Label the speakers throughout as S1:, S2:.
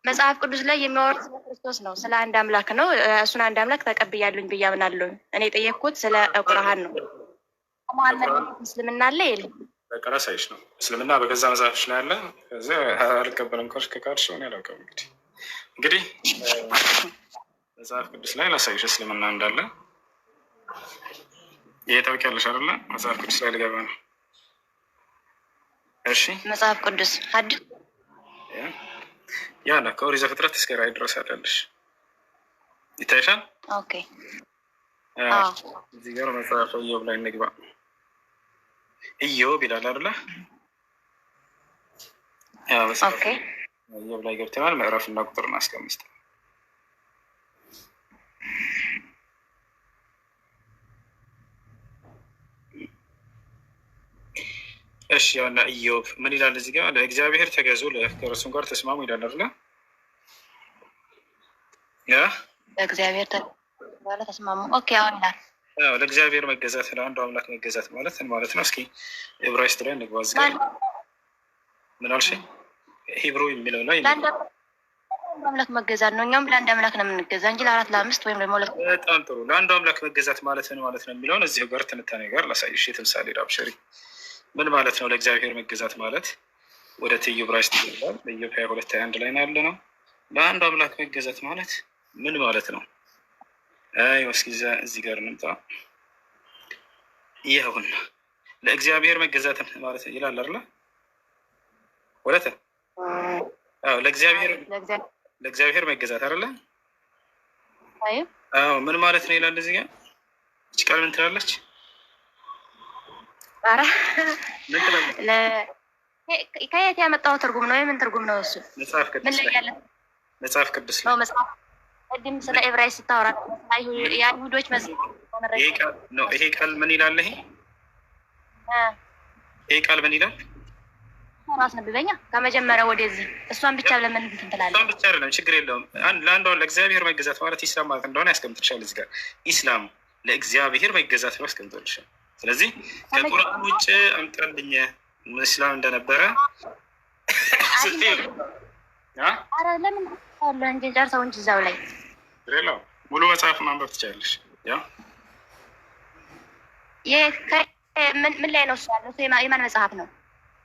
S1: መጽሐፍ ቅዱስ ላይ የሚያወሩ ስለ ክርስቶስ ነው፣ ስለ አንድ አምላክ ነው። እሱን አንድ አምላክ ተቀብያለሁኝ ብዬ አምናለሁ። እኔ የጠየቅኩት ስለ ቁርአን ነው። መሐመድ እስልምና አለ የለም?
S2: በቀራ ሳይሽ ነው እስልምና በገዛ መጽሐፍሽ ላይ አለ። ከዚያ አልቀበልም ካልሽ ከካድሽ ሆነ ያላውቅም። እንግዲህ መጽሐፍ ቅዱስ ላይ ላሳይሽ እስልምና እንዳለ። ይሄ ታውቂያለሽ አይደለ? መጽሐፍ ቅዱስ ላይ ልገባ ነው። እሺ
S1: መጽሐፍ ቅዱስ ሐዲስ
S2: ያለ ከኦሪት ዘፍጥረት እስከ ራዕይ ድረስ አለልሽ። ይታይሻል?
S1: ኦኬ።
S2: እዚህ ጋር መጽሐፍ ኢዮብ ላይ እንግባ። ኢዮብ ይላል አይደለ?
S1: ኦኬ።
S2: ኢዮብ ላይ ገብተናል። ምዕራፍና ቁጥር እናስቀምጥ። እሺ ያውና ኢዮብ ምን ይላል እዚህ ጋር? ለእግዚአብሔር ተገዙ ከእርሱም ጋር ተስማሙ ይላል አይደለ?
S1: ለእግዚአብሔር ተስማሙ። ኦኬ። አሁን ይላል
S2: ለእግዚአብሔር መገዛት፣ ለአንዱ አምላክ መገዛት ማለት ማለት ነው። እስኪ ዕብራይስጥ ላይ እንግባ። እዚህ ጋር ምን አልሽ? ሂብሩ የሚለው ላይ
S1: ለአንድ አምላክ መገዛት ነው። እኛም ለአንድ አምላክ ነው የምንገዛ እንጂ ለአራት ለአምስት ወይም ደግሞ
S2: በጣም ጥሩ። ለአንዱ አምላክ መገዛት ማለት ነው የሚለውን እዚሁ ጋር ትንታኔ ጋር ላሳይሽ። የትምሳሌ ዳብሸሪ ምን ማለት ነው? ለእግዚአብሔር መገዛት ማለት ወደ ትይዩ ዕብራይስጥ ይላል። በኢዮብ 22:21 ላይ ነው ያለ ነው። ለአንዱ አምላክ መገዛት ማለት ምን ማለት ነው? አይ እስኪ እዚህ ጋር እንምጣ። ይሁን ለእግዚአብሔር መገዛት ማለት ይላል አይደል? ወለተ ለእግዚአብሔር መገዛት አይደለ? አዎ ምን ማለት ነው ይላል እዚህ ጋር። እቺ ቃል ምን ትላለች?
S1: አረ ከየት ያመጣው ትርጉም ነው? የምን ትርጉም ነው እሱ?
S2: መጽሐፍ ቅዱስ
S1: ነው። መጽሐፍ ቅድም ስለ ዕብራይስጥ ስታወራ የአይሁዶች
S2: ይሄ ቃል ምን ይላል? ይሄ ቃል ምን ይላል?
S1: ራስ ነብበኛ ከመጀመሪያ ወደዚህ እሷን ብቻ ለምን ትንትላለ?
S2: እሷን ብቻ አይደለም፣ ችግር የለውም። ለአንዷ ለእግዚአብሔር መገዛት ማለት ኢስላም ማለት እንደሆነ ያስቀምጥልሻል እዚህ ጋር። ኢስላም ለእግዚአብሔር መገዛት ነው ያስቀምጥልሻል። ስለዚህ ከቁርአን ውጭ አምጣልኝ ኢስላም እንደነበረ ስትል
S1: አረ ለምን አለ እንጂ ጨርሰው እንጂ እዛው ላይ
S2: ሌላው ሙሉ መጽሐፍ ማንበብ ትችላለሽ። ያ
S1: ምን ላይ ነው እሱ ያለው? የማን መጽሐፍ ነው?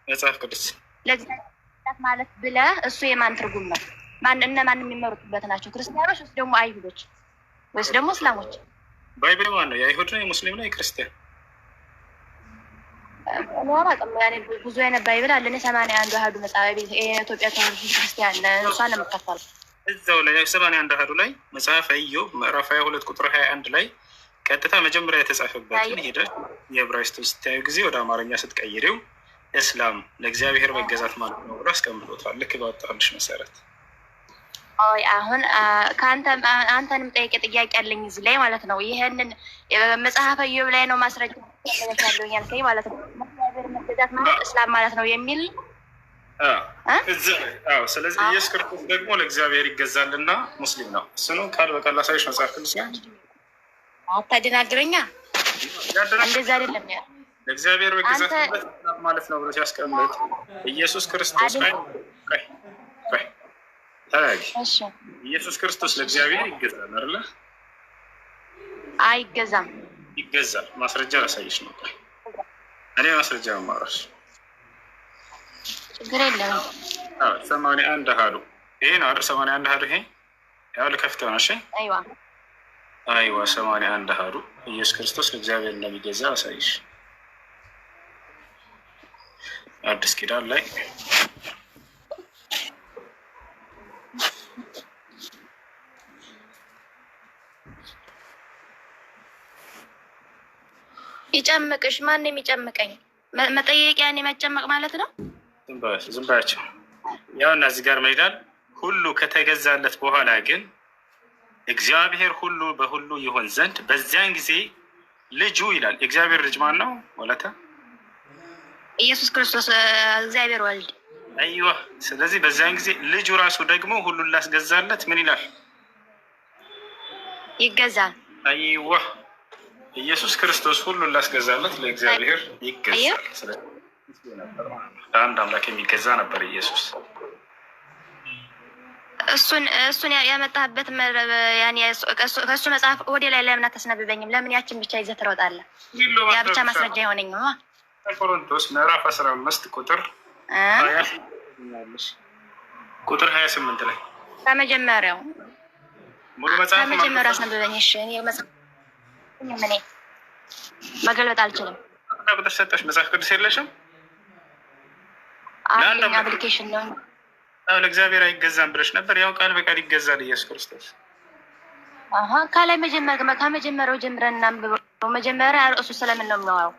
S2: መጽሐፍ ቅዱስ
S1: ለእግዚአብሔር ማለት ብለህ እሱ የማን ትርጉም ነው? እነማን የሚመሩትበት ናቸው? ክርስቲያኖች ወይስ ደግሞ አይሁዶች ወይስ ደግሞ እስላሞች?
S2: ባይብል ማን ነው? የአይሁድ ነው? የሙስሊም ነው? የክርስቲያን?
S1: ብዙ አይነት ባይብል አለ። እኔ 81 አሃዱ መጽሐፍ የኢትዮጵያ ክርስቲያን እሷን ነው የምከተለው።
S2: እዛው ላይ 81 አሃዱ ላይ መጽሐፈ ኢዮብ ምዕራፍ 22 ቁጥር 21 ላይ ቀጥታ መጀመሪያ የተጻፈበትን ሄደህ የዕብራይስጥ ስታዩ ጊዜ ወደ አማርኛ ስትቀይሬው እስላም ለእግዚአብሔር መገዛት ማለት ነው ብሎ አስቀምጦታል። ልክ ባወጣልሽ መሰረት።
S1: አይ አሁን አንተንም ጠይቄ ጥያቄ አለኝ እዚህ ላይ ማለት ነው። ይሄንን መጽሐፈ ኢዮብ ላይ ነው ማስረጃ ያለኝ ያልከኝ ማለት ነው። ለእግዚአብሔር መገዛት ማለት እስላም ማለት ነው የሚል
S2: ስለዚህ ኢየሱስ ክርስቶስ ደግሞ ለእግዚአብሔር ይገዛልና ሙስሊም ነው። እሱኑ ቃል በቃል አሳይሽ መጽሐፍ ቅዱስ ላይ
S1: አታደናግረኛ። እንደዛ አይደለም ያ
S2: ለእግዚአብሔር መገዛት ማለት ነው ብሎ ሲያስቀምጥ ኢየሱስ ክርስቶስ ላይ ኢየሱስ ክርስቶስ ለእግዚአብሔር ይገዛል አይደለ?
S1: አይገዛም።
S2: ይገዛል። ማስረጃ ላሳይሽ ነው። እኔ ማስረጃ ማራሽ
S1: ችግር የለም።
S2: 81 አሃዱ ይሄ ነው አይደል? 81 አሃዱ ይሄ ያው ልከፍተው ነው። እሺ አይዋ 81 አሃዱ ኢየሱስ ክርስቶስ ለእግዚአብሔር እንደሚገዛ አሳይሽ። አዲስ ኪዳን ላይ
S1: ይጨምቅሽ። ማን የሚጨምቀኝ? መጠየቂያ እኔ መጨመቅ ማለት ነው።
S2: ዝም ባያቸው። ያው እና እዚህ ጋር ምን ይላል? ሁሉ ከተገዛለት በኋላ ግን እግዚአብሔር ሁሉ በሁሉ ይሆን ዘንድ በዚያን ጊዜ ልጁ ይላል። እግዚአብሔር ልጅ ማን ነው? ወለተ
S1: ኢየሱስ ክርስቶስ እግዚአብሔር ወልድ።
S2: አይዋ። ስለዚህ በዚያን ጊዜ ልጁ ራሱ ደግሞ ሁሉን ላስገዛለት ምን ይላል?
S1: ይገዛል።
S2: አይዋ። ኢየሱስ ክርስቶስ ሁሉን ላስገዛለት ለእግዚአብሔር ይገዛል። ስለዚህ ለአንድ አምላክ የሚገዛ ነበር ኢየሱስ።
S1: እሱን ያመጣህበት ያኔ ከእሱ መጽሐፍ ወደ ላይ ለምን አታስነብበኝም? ለምን ያችን ብቻ ይዘህ ትሮጣለህ? ያ ብቻ ማስረጃ የሆነኝማ
S2: ቆሮንቶስ ምዕራፍ 15 ቁጥር 28 ላይ
S1: ከመጀመሪያው
S2: ሙሉ መጽሐፍ
S1: ከመጀመሪያው አስነብበኝ። እሺ እኔ መገልበጥ አልችልም።
S2: በተሰጠሽ መጽሐፍ ቅዱስ የለሽም?
S1: አንደኛ አፕሊኬሽን ነው።
S2: ለእግዚአብሔር አይገዛም ብለሽ ነበር። ያው ቃል በቃል ይገዛል ኢየሱስ ክርስቶስ።
S1: ከላይ ከመጀመሪያው ጀምረን እናንብበው። መጀመሪያ ርዕሱ ስለምን ነው የሚያወራው?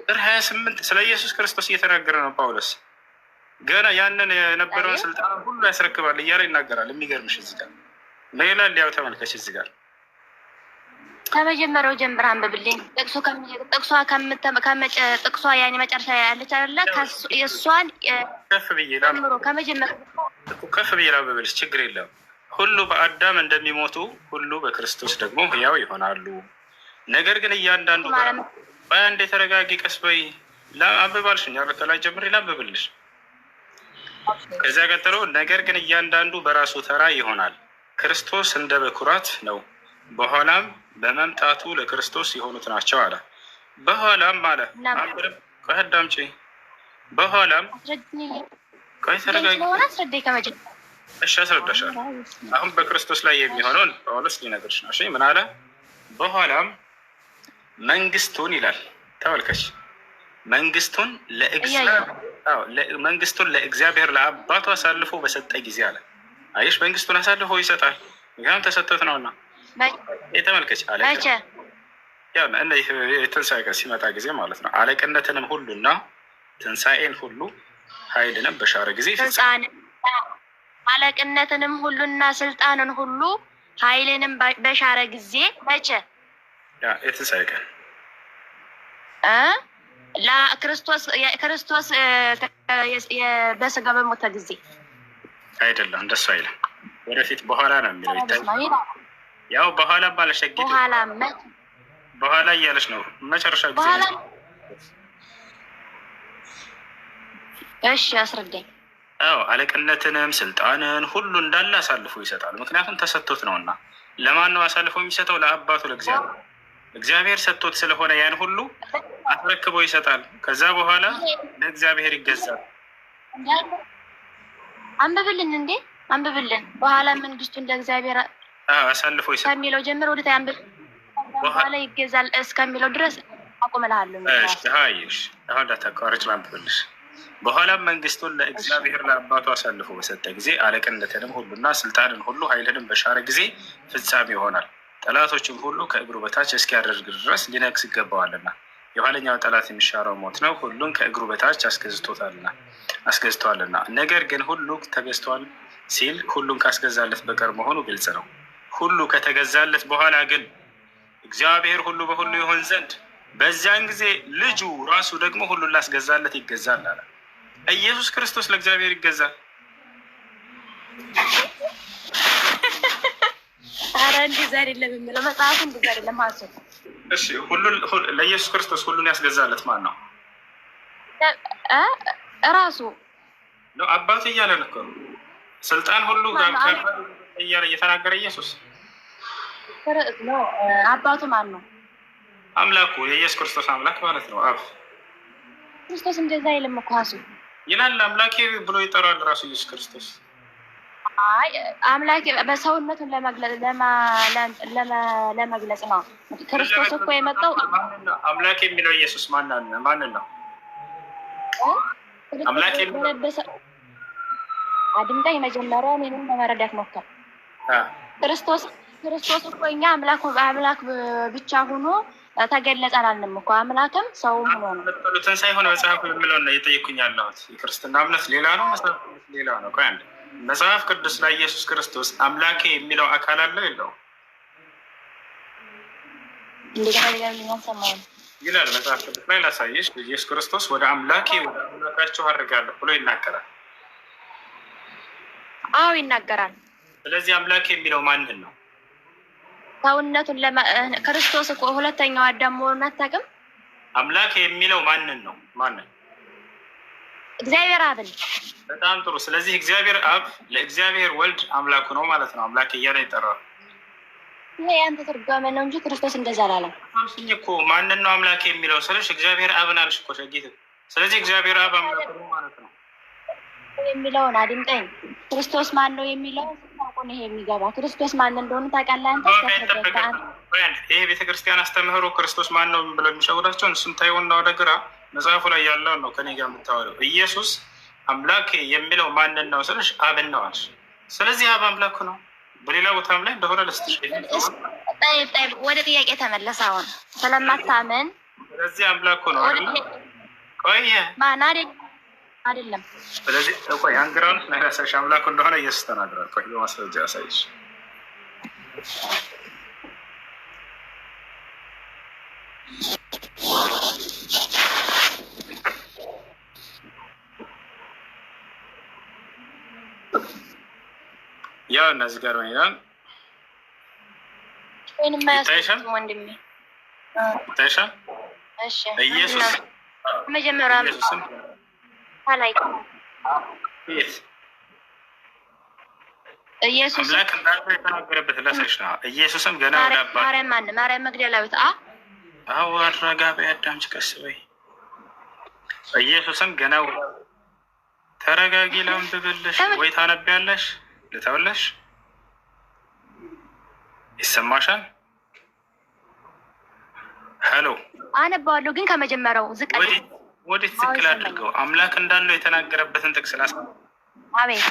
S2: ቁጥር 28 ስለ ኢየሱስ ክርስቶስ እየተናገረ ነው ጳውሎስ። ገና ያንን የነበረውን ስልጣን ሁሉ ያስረክባል እያለ ይናገራል። የሚገርምሽ እዚህ ጋር ሌላ ሊያው ተመልከች። እዚህ ጋር
S1: ከመጀመሪያው ጀምረህ አንብብልኝ። ጥቅሷ ያኔ መጨረሻ ያለች አይደለ? የእሷን
S2: ከፍ ብዬ ላንብብልሽ፣ ችግር የለም። ሁሉ በአዳም እንደሚሞቱ ሁሉ በክርስቶስ ደግሞ ሕያው ይሆናሉ። ነገር ግን እያንዳንዱ በአንድ የተረጋጊ ቀስ በይ አንብባልሽኝ ያለ ከላይ ጀምሬ ላንብብልሽ። ከዚያ ቀጥሎ ነገር ግን እያንዳንዱ በራሱ ተራ ይሆናል። ክርስቶስ እንደ በኩራት ነው፣ በኋላም በመምጣቱ ለክርስቶስ የሆኑት ናቸው አለ። በኋላም አለ ቆይ አዳምጪ። በኋላም ቆይ ተረጋጊ። እሺ አስረዳሻለሁ። አሁን በክርስቶስ ላይ የሚሆነውን ጳውሎስ ሊነግርሽ ነው። እሺ ምን አለ? በኋላም መንግስቱን ይላል። ተመልከች። መንግስቱን ለእግዚአብሔር ለአባቱ አሳልፎ በሰጠ ጊዜ አለ። አየሽ፣ መንግስቱን አሳልፎ ይሰጣል። ምክንያቱም ተሰጥቶት ነውና። የተመልከች አለ የትንሣኤ ቀን ሲመጣ ጊዜ ማለት ነው። አለቅነትንም ሁሉና ትንሣኤን ሁሉ ኃይልንም በሻረ ጊዜ
S1: አለቅነትንም ሁሉና ስልጣንን ሁሉ ኃይልንም በሻረ ጊዜ መቼ?
S2: የትንሣኤ ቀን ክርስቶስ በስጋ በሞተ ጊዜ አይደለም። እንደሱ አይልም። ወደፊት በኋላ ነው የሚለው። ይታይ ያው በኋላ ባለሸጊት በኋላ እያለች ነው መጨረሻ ጊዜ።
S1: እሺ አስረዳኝ።
S2: አዎ አለቅነትንም ስልጣንን ሁሉ እንዳለ አሳልፎ ይሰጣል። ምክንያቱም ተሰጥቶት ነውና። ለማን ነው አሳልፎ የሚሰጠው? ለአባቱ ለእግዚአብሔር። እግዚአብሔር ሰጥቶት ስለሆነ ያን ሁሉ አስረክቦ ይሰጣል። ከዛ በኋላ ለእግዚአብሔር ይገዛል።
S1: አንብብልን እንዴ አንብብልን። በኋላ መንግስቱን ለእግዚአብሔር
S2: አሳልፎ ይሰጣል
S1: ከሚለው ጀምሮ ወደ ታንብብ። በኋላ ይገዛል እስከሚለው ድረስ አቆምልሃለሁ።
S2: እሺ አሁን እንዳታቋርጭ ላንብብልሽ። በኋላም መንግስቱን ለእግዚአብሔር ለአባቱ አሳልፎ በሰጠ ጊዜ አለቅነትንም ሁሉና ስልጣንን ሁሉ ኃይልንም በሻረ ጊዜ ፍጻሜ ይሆናል። ጠላቶችም ሁሉ ከእግሩ በታች እስኪያደርግ ድረስ ሊነግስ ይገባዋልና። የኋለኛው ጠላት የሚሻረው ሞት ነው። ሁሉን ከእግሩ በታች አስገዝቷልና። ነገር ግን ሁሉ ተገዝቷል ሲል ሁሉን ካስገዛለት በቀር መሆኑ ግልጽ ነው። ሁሉ ከተገዛለት በኋላ ግን እግዚአብሔር ሁሉ በሁሉ ይሆን ዘንድ በዚያን ጊዜ ልጁ ራሱ ደግሞ ሁሉን ላስገዛለት ይገዛል አለ። ኢየሱስ ክርስቶስ ለእግዚአብሔር ይገዛል።
S1: ኧረ እንደዛ አይደለም የሚለው መጽሐፉ፣ እንደዛ አይደለም ሀሳቡ።
S2: እሺ ለኢየሱስ ክርስቶስ ሁሉን ያስገዛለት ማን ነው?
S1: እራሱ
S2: ነው። አባቱ እያለን እኮ ስልጣን ሁሉ እያለ እየተናገረ ኢየሱስ
S1: ነው። አባቱ ማን ነው?
S2: አምላኩ፣ የኢየሱስ ክርስቶስ አምላክ ማለት ነው። አብ
S1: ክርስቶስ እንደዛ አይልም እኮ ሀሱ
S2: ይላል። አምላኬ ብሎ ይጠራል ራሱ ኢየሱስ ክርስቶስ።
S1: አይ አምላኬ በሰውነቱን ለመግለጽ ነው። ክርስቶስ እኮ የመጣው
S2: አምላኬ የሚለው ኢየሱስ ማንን ነው? አምላኬ
S1: አድምጠኝ፣ መጀመሪያ እኔንም ለመረዳት ሞክር። ክርስቶስ እኮ እኛ አምላክ ብቻ ሆኖ ተገለጸ አላልንም እኮ። አምላክም ሰውም ሆኖ ነው።
S2: ትንሣኤ ሆነ መጽሐፍ የሚለው ነው እየጠየኩኝ ያለሁት። የክርስትና እምነት ሌላ ነው፣ መጽሐፍ ሌላ ነው። ቆይ አንዴ፣ መጽሐፍ ቅዱስ ላይ ኢየሱስ ክርስቶስ አምላኬ የሚለው አካል አለው የለውም? ይላል መጽሐፍ ቅዱስ ላይ። ላሳየሽ። ኢየሱስ ክርስቶስ ወደ አምላካችሁ አድርጋለሁ ብሎ ይናገራል።
S1: አዎ ይናገራል።
S2: ስለዚህ አምላኬ የሚለው ማንን ነው?
S1: ሰውነቱን ክርስቶስ እኮ ሁለተኛው አዳም መሆኑን አታውቅም?
S2: አምላክ የሚለው ማንን ነው? ማንን?
S1: እግዚአብሔር አብን።
S2: በጣም ጥሩ። ስለዚህ እግዚአብሔር አብ ለእግዚአብሔር ወልድ አምላኩ ነው ማለት ነው። አምላክ እያለ ይጠራል።
S1: ይሄ ያንተ ትርጓሜ ነው እንጂ ክርስቶስ እንደዛ አላለም
S2: እኮ። ማንን ነው አምላክ የሚለው ስልሽ እግዚአብሔር አብን አልሽ እኮ ሸጊት። ስለዚህ እግዚአብሔር አብ አምላኩ ነው ማለት ነው
S1: የሚለውን አድምጠኝ። ክርስቶስ ማን ነው የሚለው ስታውቁን ይሄ የሚገባ ክርስቶስ ማን እንደሆነ ታውቃለህ አንተ።
S2: ይሄ ቤተክርስቲያን አስተምህሮ ክርስቶስ ማን ነው ብለው የሚሸውዳቸውን እሱን ታየውና ወደ ግራ መጽሐፉ ላይ ያለውን ነው ከኔ ጋር የምታወለው። ኢየሱስ አምላክ የሚለው ማንን ነው ስልሽ አብን ነው አልሽ። ስለዚህ አብ አምላኩ ነው። በሌላ ቦታም ላይ እንደሆነ ልስትሽ
S1: ወደ ጥያቄ ተመለስ። አሁን ስለማታምን
S2: ስለዚህ አምላኩ ነው ቆይ
S1: ማን አይደለም።
S2: ስለዚህ ቆይ አንግራውን ነራሳሽ አምላኩ እንደሆነ ኢየሱስ ተናግሯል። ቆይ በማስረጃ ያሳይሽ። ያው እነዚህ ጋር ነው ይላል።
S1: ወይንም ማያስፈልግ ወንድሜ
S2: ታይሻል።
S1: እሺ
S2: ኢየሱስ
S1: መጀመሪያ ታላይ ኢየሱስ
S2: አምላክ እንዳለ የተናገረበት ለሰሽ ነው። ኢየሱስም ገና ወደ አባ
S1: ማርያም መግደላዊት
S2: አዎ አረጋቢ አዳምጭ ቀስ በይ። ኢየሱስም ገና ተረጋጊ። ላንብብልሽ ወይ ታነቢያለሽ? ልተውልሽ? ይሰማሻል? ሄሎ
S1: አነባዋለሁ፣ ግን ከመጀመሪያው ዝቅ
S2: ወዴት ዝቅ አድርገው አምላክ እንዳለው የተናገረበትን ጥቅስ ላስ
S1: አቤት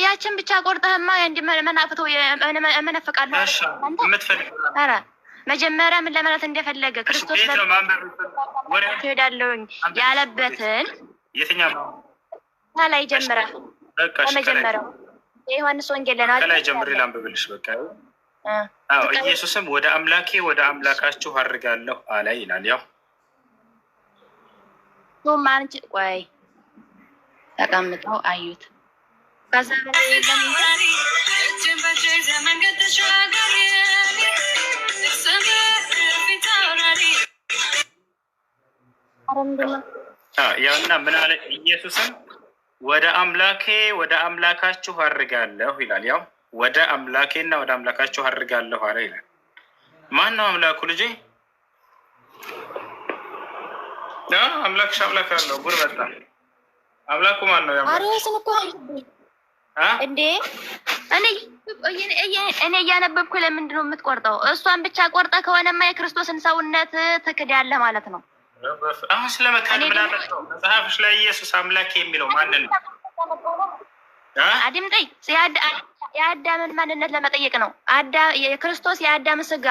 S1: ያችን ብቻ ቆርጠህማ መናፍተው መነፍቃለሁ ኧረ መጀመሪያ ምን ለማለት እንደፈለገ ክርስቶስ ሄዳለሁኝ ያለበትን
S2: የትኛው
S1: ላይ ጀምረህ ከመጀመሪያው የዮሐንስ ወንጌል
S2: ከላይ ጀምሬ ላንብብልሽ። በቃ አዎ ኢየሱስም ወደ አምላኬ ወደ አምላካችሁ አድርጋለሁ አለ ይላል። ያው
S1: ማንጭ ቆይ ተቀምጠው አዩት። ከዛ
S2: ያውና ምን አለ? ኢየሱስም ወደ አምላኬ ወደ አምላካችሁ አድርጋለሁ ይላል። ያው ወደ አምላኬና ወደ አምላካችሁ አድርጋለሁ አለ ይላል። ማን ነው አምላኩ? ልጄ አምላክሽ አምላክ አለው። ጉር መጣ። አምላኩ ማን ነው?
S1: አሪዎስን እኮ እንዴ እኔ እያነበብኩ ለምንድን ነው የምትቆርጠው? እሷን ብቻ ቆርጠ ከሆነማ የክርስቶስን ሰውነት ትክዳለህ ማለት ነው።
S2: አሁን ስለመካድ ምናምን መጽሐፍሽ ላይ ኢየሱስ አምላክ የሚለው ማንን ነው?
S1: አድምጠኝ። የአዳምን ማንነት ለመጠየቅ ነው። ክርስቶስ የአዳም ስጋ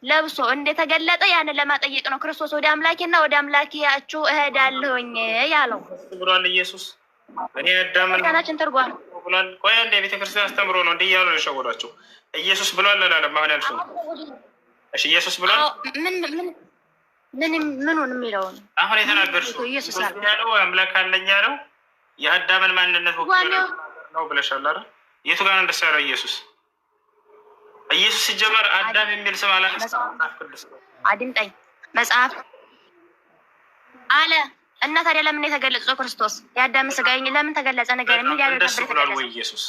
S1: ለብሶ እንደተገለጠ ያንን ለማጠየቅ ነው። ክርስቶስ ወደ አምላኬና ወደ አምላኬያችሁ እሄዳለሁኝ ያለው
S2: ብሏል ኢየሱስ። እኔ አዳምን
S1: ካናችን ተርጓል
S2: ብሏል። ቆይ እንደ ቤተክርስቲያን አስተምሮ ነው እንዲህ እያሉ ነው የሸወዷቸው። ኢየሱስ ብሏል አላለም? አሁን ያልሽው እሺ ኢየሱስ ብሏል። ምኑን የሚለውን አሁን የተናገርሽው ኢየሱስ ያለው አምላክ አለኝ ያለው የአዳምን ማንነት ነው ብለሻል አይደል? የቱ ጋር እንደሱ ያለው ኢየሱስ? ኢየሱስ ሲጀመር አዳም የሚል ስም አላነሳም።
S1: አድምጠኝ። መጽሐፍ አለ እና ታዲያ ለምን የተገለጸው ክርስቶስ የአዳም ስጋ ለምን ተገለጸ? ነገር ምን
S2: ያደርጋል ወይ ኢየሱስ?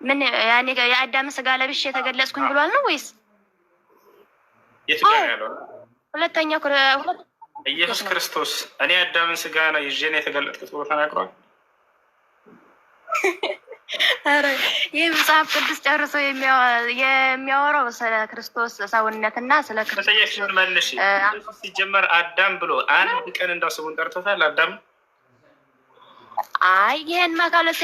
S1: ምን ያኔ የአዳም ስጋ ለብሼ የተገለጽኩኝ ብሏል ነው ወይስ
S2: የቱ ጋር ያለው?
S1: ሁለተኛው
S2: ኢየሱስ ክርስቶስ እኔ አዳምን ስጋ ነው ይዤ ነው የተገለጥኩት ብሎ ተናግሯል።
S1: ኧረ ይህ መጽሐፍ ቅዱስ ጨርሶ የሚያወራው ስለ ክርስቶስ ሰውነትና ስለ ክርስቶስ
S2: መልሽ። ሲጀመር አዳም ብሎ አንድ ቀን እንዳው ስሙን ጠርቶታል አዳም?
S1: አይ ይህን ማካለት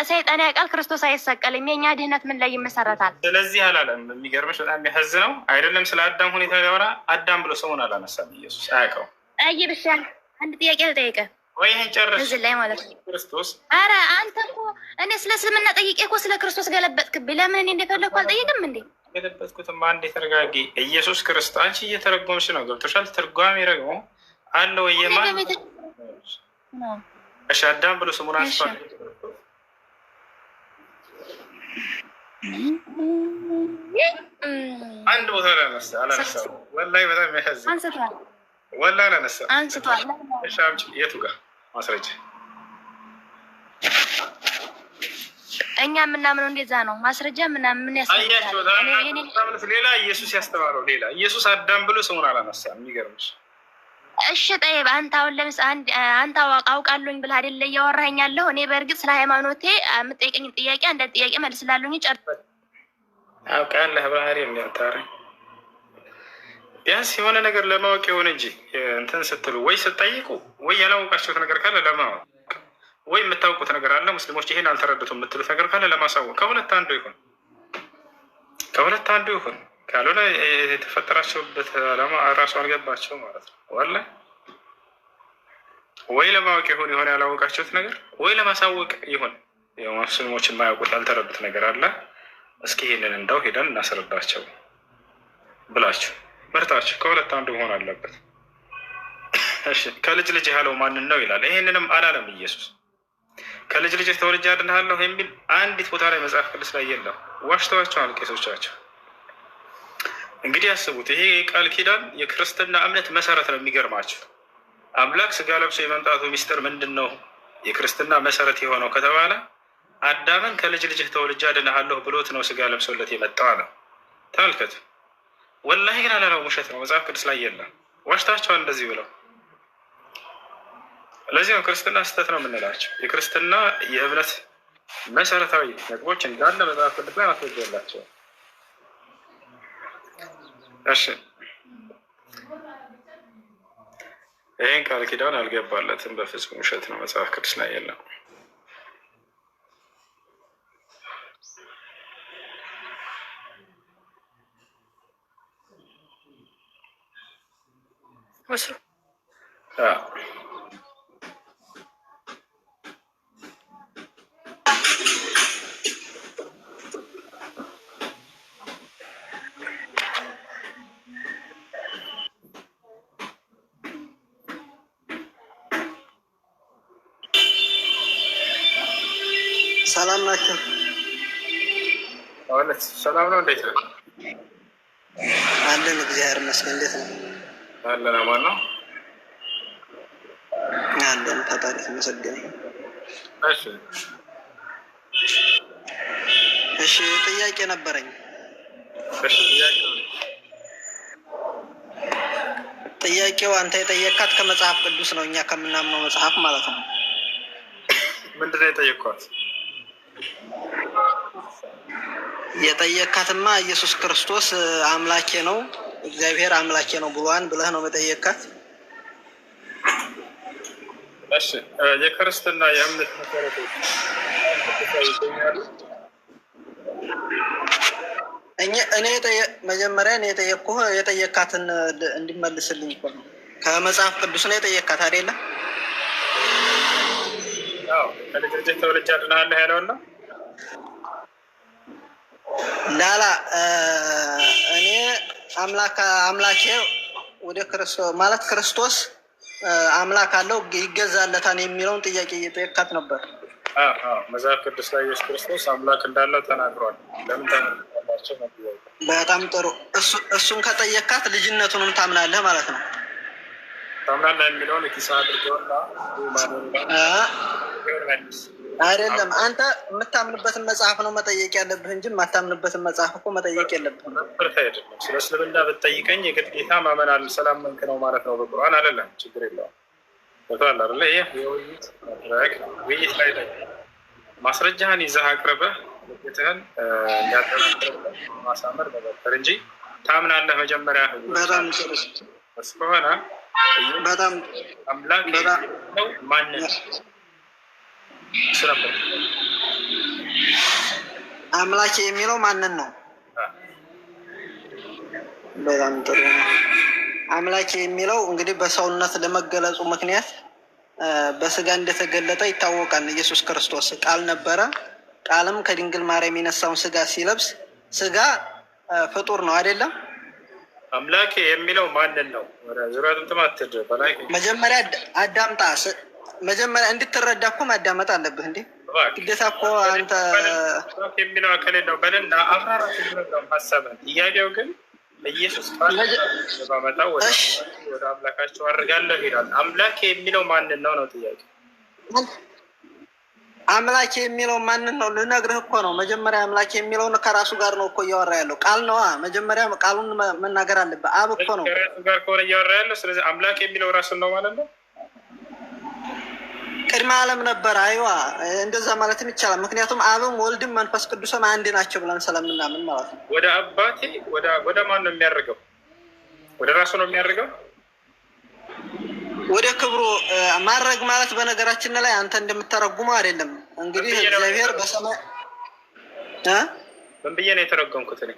S1: ሰይጣን ያውቃል። ክርስቶስ አይሰቀልም። የእኛ ድህነት ምን ላይ ይመሰረታል?
S2: ስለዚህ አላለም። የሚገርምሽ በጣም የሚያሳዝነው አይደለም ስለ አዳም ሁኔታ ሊያወራ አዳም ብሎ ስሙን አላነሳም። ኢየሱስ አያውቀው።
S1: አይ ብሻ አንድ ጥያቄ ልጠይቅህ
S2: ወይ ይህን ጨርስ
S1: እዚህ ላይ ማለት ነው።
S2: ክርስቶስ
S1: ኧረ አንተ እኮ እኔ ስለ እስልምና ጠይቄ እኮ ስለ ክርስቶስ ገለበጥክብኝ። ለምን እኔ እንደፈለግኩ አልጠይቅም እንዴ?
S2: ገለበጥኩትማ አንዴ ተረጋጊ። ኢየሱስ ክርስቶስ አንቺ እየተረጎምሽ ነው። ገብቶሻል? ትርጓሜ ደግሞ አለ ወይ የማን እሺ አዳም ብሎ ስሙን አንስቷል። አንድ ቦታ ላይ አላነሳው። ወላሂ በጣም የሚያሳዝን
S1: አንስቷል።
S2: ወላሂ አላነሳ
S1: አንስቷል።
S2: እሺ አምጪ። የቱ ጋር ማስረጃ?
S1: እኛ የምናምነው እንደዛ ነው። ማስረጃ ምን ያስፈልጋል?
S2: ሌላ ኢየሱስ ያስተማረው ሌላ ኢየሱስ አዳም ብሎ ስሙን አላነሳም። የሚገርምሽ
S1: እሺ ጠይብ፣ አንተ አሁን ለምሳሌ አንተ አውቃለሁኝ ብለህ አይደለ እያወራኸኝ ያለሁ። እኔ በእርግጥ ስለ ሃይማኖቴ የምጠይቀኝ ጥያቄ አንዳንድ ጥያቄ መልስላለሁኝ። ጨርሰህ
S2: አውቃለህ ባህሪ የሚያታረኝ ቢያንስ የሆነ ነገር ለማወቅ የሆነ እንጂ እንትን ስትሉ ወይ ስትጠይቁ ወይ ያላወቃችሁት ነገር ካለ ለማወቅ ወይ የምታውቁት ነገር አለ ሙስሊሞች ይሄን አልተረዱትም የምትሉት ነገር ካለ ለማሳወቅ ከሁለት አንዱ ይሁን ካልሆነ የተፈጠራችሁበት ዓላማ እራሱ አልገባቸው ማለት ነው። ዋላ ወይ ለማወቅ ይሁን የሆነ ያላወቃችሁት ነገር ወይ ለማሳወቅ ይሁን ሙስሊሞች የማያውቁት ያልተረዱት ነገር አለ። እስኪ ይህንን እንደው ሄደን እናስረዳቸው ብላችሁ መርጣችሁ ከሁለት አንዱ መሆን አለበት። እሺ ከልጅ ልጅ ያለው ማንን ነው ይላል። ይሄንንም አላለም ኢየሱስ። ከልጅ ልጅ ተወልጄ አድንሃለሁ የሚል አንዲት ቦታ ላይ መጽሐፍ ቅዱስ ላይ የለም። ዋሽተዋቸዋል ቄሶቻቸው። እንግዲህ ያስቡት፣ ይሄ ቃል ኪዳን የክርስትና እምነት መሰረት ነው። የሚገርማቸው አምላክ ስጋ ለብሶ የመምጣቱ ሚስጥር ምንድን ነው? የክርስትና መሰረት የሆነው ከተባለ አዳምን ከልጅ ልጅህ ተወልጄ አድንሃለሁ ብሎት ነው ስጋ ለብሶለት የመጣው አለ። ተመልከቱ። ወላሂ ግን አላለው፣ ውሸት ነው። መጽሐፍ ቅዱስ ላይ የለም። ዋሽታቸዋል እንደዚህ ብለው። ለዚህ ነው ክርስትና ስህተት ነው የምንላቸው። የክርስትና የእምነት መሰረታዊ ነጥቦች እንዳለ መጽሐፍ ቅዱስ ላይ ማስረጃ የላቸው። እሺ ይህን ቃል ኪዳን አልገባለትም በፍጹም ውሸት ነው። መጽሐፍ ቅዱስ ላይ የለም።
S3: ሰላም ናቸው።
S2: ሰላም ነው። እንዴት ነው?
S3: አለን እግዚአብሔር ይመስገን። እንዴት ነው?
S2: አለን። አማን ነው
S3: አለን። ፈጣሪ ተመሰገነ። እሺ ጥያቄ ነበረኝ። ጥያቄው አንተ የጠየካት ከመጽሐፍ ቅዱስ ነው፣ እኛ ከምናምነው መጽሐፍ ማለት ነው።
S2: ምንድን ነው የጠየኳት?
S3: የጠየካትማ ኢየሱስ ክርስቶስ አምላኬ ነው እግዚአብሔር አምላኬ ነው ብሏን ብለህ ነው የጠየካት።
S2: እሺ የክርስትና የእምነት መሰረቶች
S3: እኔ መጀመሪያ እኔ የጠየቅኩህ የጠየካትን እንዲመልስልኝ እኮ ነው። ከመጽሐፍ ቅዱስ ነው የጠየካት አይደለም?
S2: አዎ ከልጅ ልጅ ተወልጄ አድንሃለሁ ያለውና
S3: ላላ እኔ አምላኬ ወደ ክርስቶስ ማለት ክርስቶስ አምላክ አለው ይገዛለታል የሚለውን ጥያቄ እየጠየካት ነበር።
S2: መጽሐፍ ቅዱስ ላይ ኢየሱስ ክርስቶስ አምላክ እንዳለው ተናግሯል። ለምን ተናግሯቸው ነው?
S3: በጣም ጥሩ። እሱን ከጠየካት ልጅነቱንም ታምናለህ ማለት ነው።
S2: ታምናለህ የሚለውን ኪሳ አድርገውና
S3: አይደለም። አንተ የምታምንበትን መጽሐፍ ነው መጠየቅ ያለብህ እንጂ የማታምንበትን መጽሐፍ እኮ መጠየቅ የለብህም።
S2: አይደለም ስለ እስልምና ብትጠይቀኝ የግዴታ ማመን ሰላም መንክ ነው ማለት ነው በቁርአን አይደለም። ችግር የለውም። በተዋል አለ ይህ የውይይት መድረክ ውይይት ላይ ማስረጃህን ይዘህ አቅርበህ ውጤትህን እንዲያጠናክርበት ማሳመር መበከር እንጂ ታምናለህ መጀመሪያ
S3: በጣም ጥሩ
S2: እስከሆነ
S3: በጣም
S2: አምላክ ነው ማንን
S3: አምላኬ የሚለው ማንን ነው? በጣም ጥሩ ነው። አምላኬ የሚለው እንግዲህ በሰውነት ለመገለጹ ምክንያት በስጋ እንደተገለጠ ይታወቃል። ኢየሱስ ክርስቶስ ቃል ነበረ። ቃልም ከድንግል ማርያም የነሳውን ስጋ ሲለብስ ስጋ ፍጡር ነው አይደለም?
S2: አምላኬ የሚለው ማንን ነው? ዙሪያቱን ትማትድ በላይ
S3: መጀመሪያ አዳምጣ። መጀመሪያ እንድትረዳ እኮ ማዳመጥ አለብህ እንዴ። ግዴታ እኮ አንተ
S2: የሚለው አካል ነው በልና አብራራ ሀሳብን። ጥያቄው ግን ኢየሱስ ባመጣው ወደ አምላካቸው አድርጋለሁ ይላል። አምላክ የሚለው ማንን ነው ነው ጥያቄ።
S3: አምላክ የሚለው ማንን ነው ልነግርህ እኮ ነው። መጀመሪያ አምላክ የሚለውን ከራሱ ጋር ነው እኮ እያወራ ያለው ቃል ነዋ። መጀመሪያ ቃሉን መናገር አለበት። አብ እኮ ነው
S2: ከራሱ ጋር ከሆነ እያወራ ያለው። ስለዚህ አምላክ የሚለው ራሱን ነው ማለት ነው።
S3: ቅድመ ዓለም ነበር። አይዋ እንደዛ ማለትም ይቻላል። ምክንያቱም አብም ወልድም መንፈስ ቅዱስም አንድ ናቸው ብለን ስለምናምን ማለት ነው።
S2: ወደ አባቴ ወደ ማን ነው የሚያደርገው? ወደ ራሱ ነው የሚያደርገው።
S3: ወደ ክብሩ ማድረግ ማለት በነገራችን ላይ አንተ እንደምተረጉመው አይደለም። እንግዲህ እግዚአብሔር በሰማይ
S2: ምን ብዬ ነው የተረጎምኩት እኔ?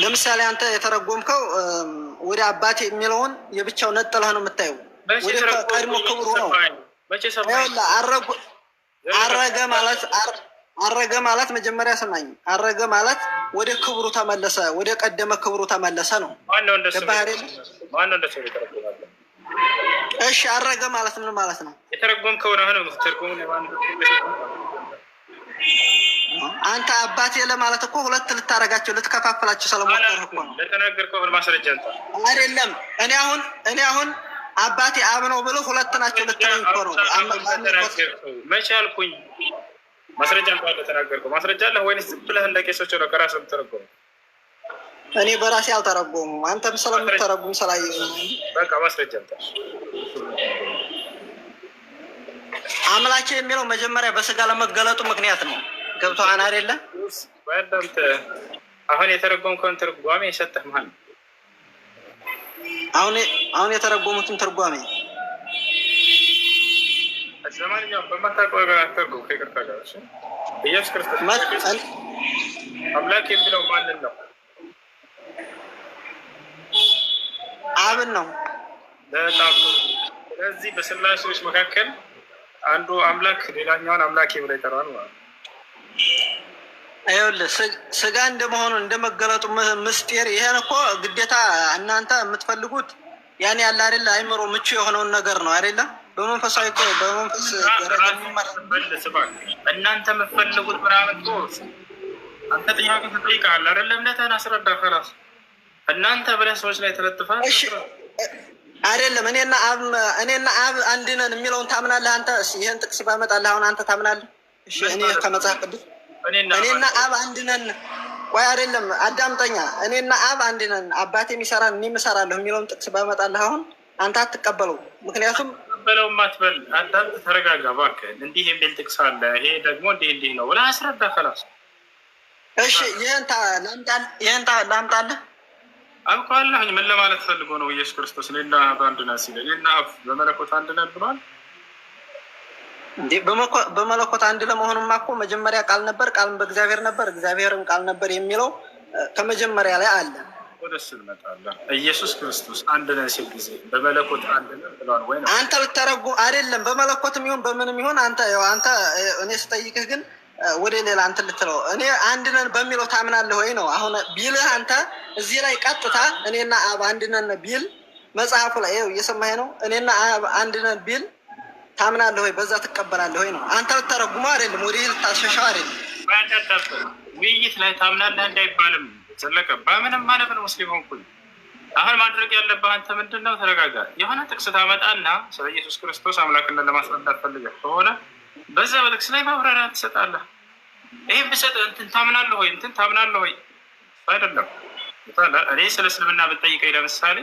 S3: ለምሳሌ አንተ የተረጎምከው ወደ አባቴ የሚለውን የብቻው ነጥለህ ነው የምታየው። ወደ ቀድሞ ክብሩ ነው። አረገ ማለት መጀመሪያ ሰማኝ። አረገ ማለት ወደ ክብሩ ተመለሰ፣ ወደ ቀደመ ክብሩ ተመለሰ ነው። እሺ አረገ ማለት ምን ማለት ነው?
S2: የተረጎምከው ነው ተርጉሙን
S3: አንተ አባቴ ለማለት እኮ ሁለት ልታረጋቸው ልትከፋፍላቸው ስለሞከርህ እኮ ነው።
S2: ለተናገርከው ማስረጃ
S3: አይደለም። እኔ አሁን አባቴ አብ ነው ብሎ ሁለት ናቸው ልትለኝ እኮ ነው።
S2: መቼ አልኩኝ? ማስረጃ እንኳን ለተናገርከው ማስረጃ አለህ ወይስ ዝም ብለህ እንደ ቄሶች ነው ከራስህ የምትተረጎመው?
S3: እኔ በራሴ አልተረጎሙም። አንተም ስለምትተረጉም ስላየሁ
S2: በቃ ማስረጃ እንታሽ።
S3: አምላኬ የሚለው መጀመሪያ በስጋ ለመገለጡ ምክንያት ነው። ገብቶሃል አይደለ?
S2: አሁን የተረጎምከውን ትርጓሜ የሰጠህ ማን ነው?
S3: አሁን የተረጎሙትን ትርጓሜ
S2: ለማንኛውም በማታውቀው ነገር አትተርጉም። ከይቅርታ ጋር ኢየሱስ ክርስቶስ አምላክ የሚለው ማንን ነው?
S3: አብን ነው።
S2: በጣም ስለዚህ በስላሴዎች መካከል አንዱ አምላክ ሌላኛውን አምላክ ብሎ ይጠራል ማለት ነው።
S3: ይኸውልህ ስጋ እንደመሆኑ እንደመገለጡ ምስጢር ይሄን እኮ ግዴታ እናንተ የምትፈልጉት ያን ያለ አይደለ አይምሮ ምቹ የሆነውን ነገር ነው አይደለ? በመንፈሳዊ እኮ በመንፈስ
S2: እናንተ የምትፈልጉት ምናምን አንተ ጥያቄ ትጠይቃለህ አይደለ? እምነትህን አስረዳ ከራስ እናንተ ብለህ ሰዎች ላይ ተለጥፋል።
S3: እሺ አይደለም እኔና አብ አንድ ነን የሚለውን ታምናለህ አንተ? ይሄን ጥቅስ ባመጣልህ አሁን አንተ ታምናለህ? እሺ እኔ ከመጽሐፍ ቅዱስ እኔና አብ አንድ ነን። ቆይ አይደለም አዳምጠኛ። እኔና አብ አንድ ነን፣ አባቴ የሚሰራን እኔም እሰራለሁ የሚለውን ጥቅስ ባመጣልህ አሁን አንተ አትቀበለው። ምክንያቱም
S2: በለው ማትበል አዳምጥ፣ ተረጋጋ እባክህ። እንዲህ የሚል ጥቅስ አለ፣ ይሄ ደግሞ እንዲህ ነው ብለህ አስረዳ ከላስ።
S3: እሺ ይሄን ላምጣልህ
S2: አልኳለሁኝ። ምን ለማለት ፈልጎ ነው ኢየሱስ ክርስቶስ እኔና አብ አንድ ነን ሲል እኔና አብ በመለኮት አንድ ነን ብሏል
S3: እንዴ? በመለኮት አንድ ለመሆኑማ እኮ መጀመሪያ ቃል ነበር፣ ቃልም በእግዚአብሔር ነበር፣ እግዚአብሔርም ቃል ነበር የሚለው ከመጀመሪያ ላይ አለ።
S2: ወደሱ እንመጣለን። ኢየሱስ ክርስቶስ አንድ ነን ሲል ጊዜ በመለኮት አንድ ነን ብሏል ወይ ነው?
S3: አንተ ልትተረጉም አይደለም። በመለኮትም ይሁን በምንም ይሁን አንተ እኔ ስጠይቅህ ግን ወደ ሌላ አንተ ልትለው እኔ አንድ ነን በሚለው ታምናለህ ወይ ነው አሁን ቢልህ። አንተ እዚህ ላይ ቀጥታ እኔና አብ አንድ ነን ቢል መጽሐፉ ላይ ይኸው እየሰማኸኝ ነው። እኔና አብ አንድ ነን ቢል ታምናለህ ወይ? በዛ ትቀበላለህ ወይ ነው? አንተ ልተረጉመው አይደለም፣ ወደ ልታሸሸው አይደለም።
S2: ውይይት ላይ ታምናለህ እንዳይባልም ዘለቀ በምንም ማለት ነው። ሙስሊም ሆንኩኝ። አሁን ማድረግ ያለብህ አንተ ምንድን ነው? ተረጋጋ። የሆነ ጥቅስ ታመጣና ስለ ኢየሱስ ክርስቶስ አምላክነት ለማስረዳት ፈልገህ ከሆነ በዛ በጥቅስ ላይ ማብራሪያ ትሰጣለህ። ይህም ብሰጥ እንትን ታምናለህ ወይ እንትን ታምናለህ ወይ አይደለም። እኔ ስለ እስልምና ብትጠይቀኝ ለምሳሌ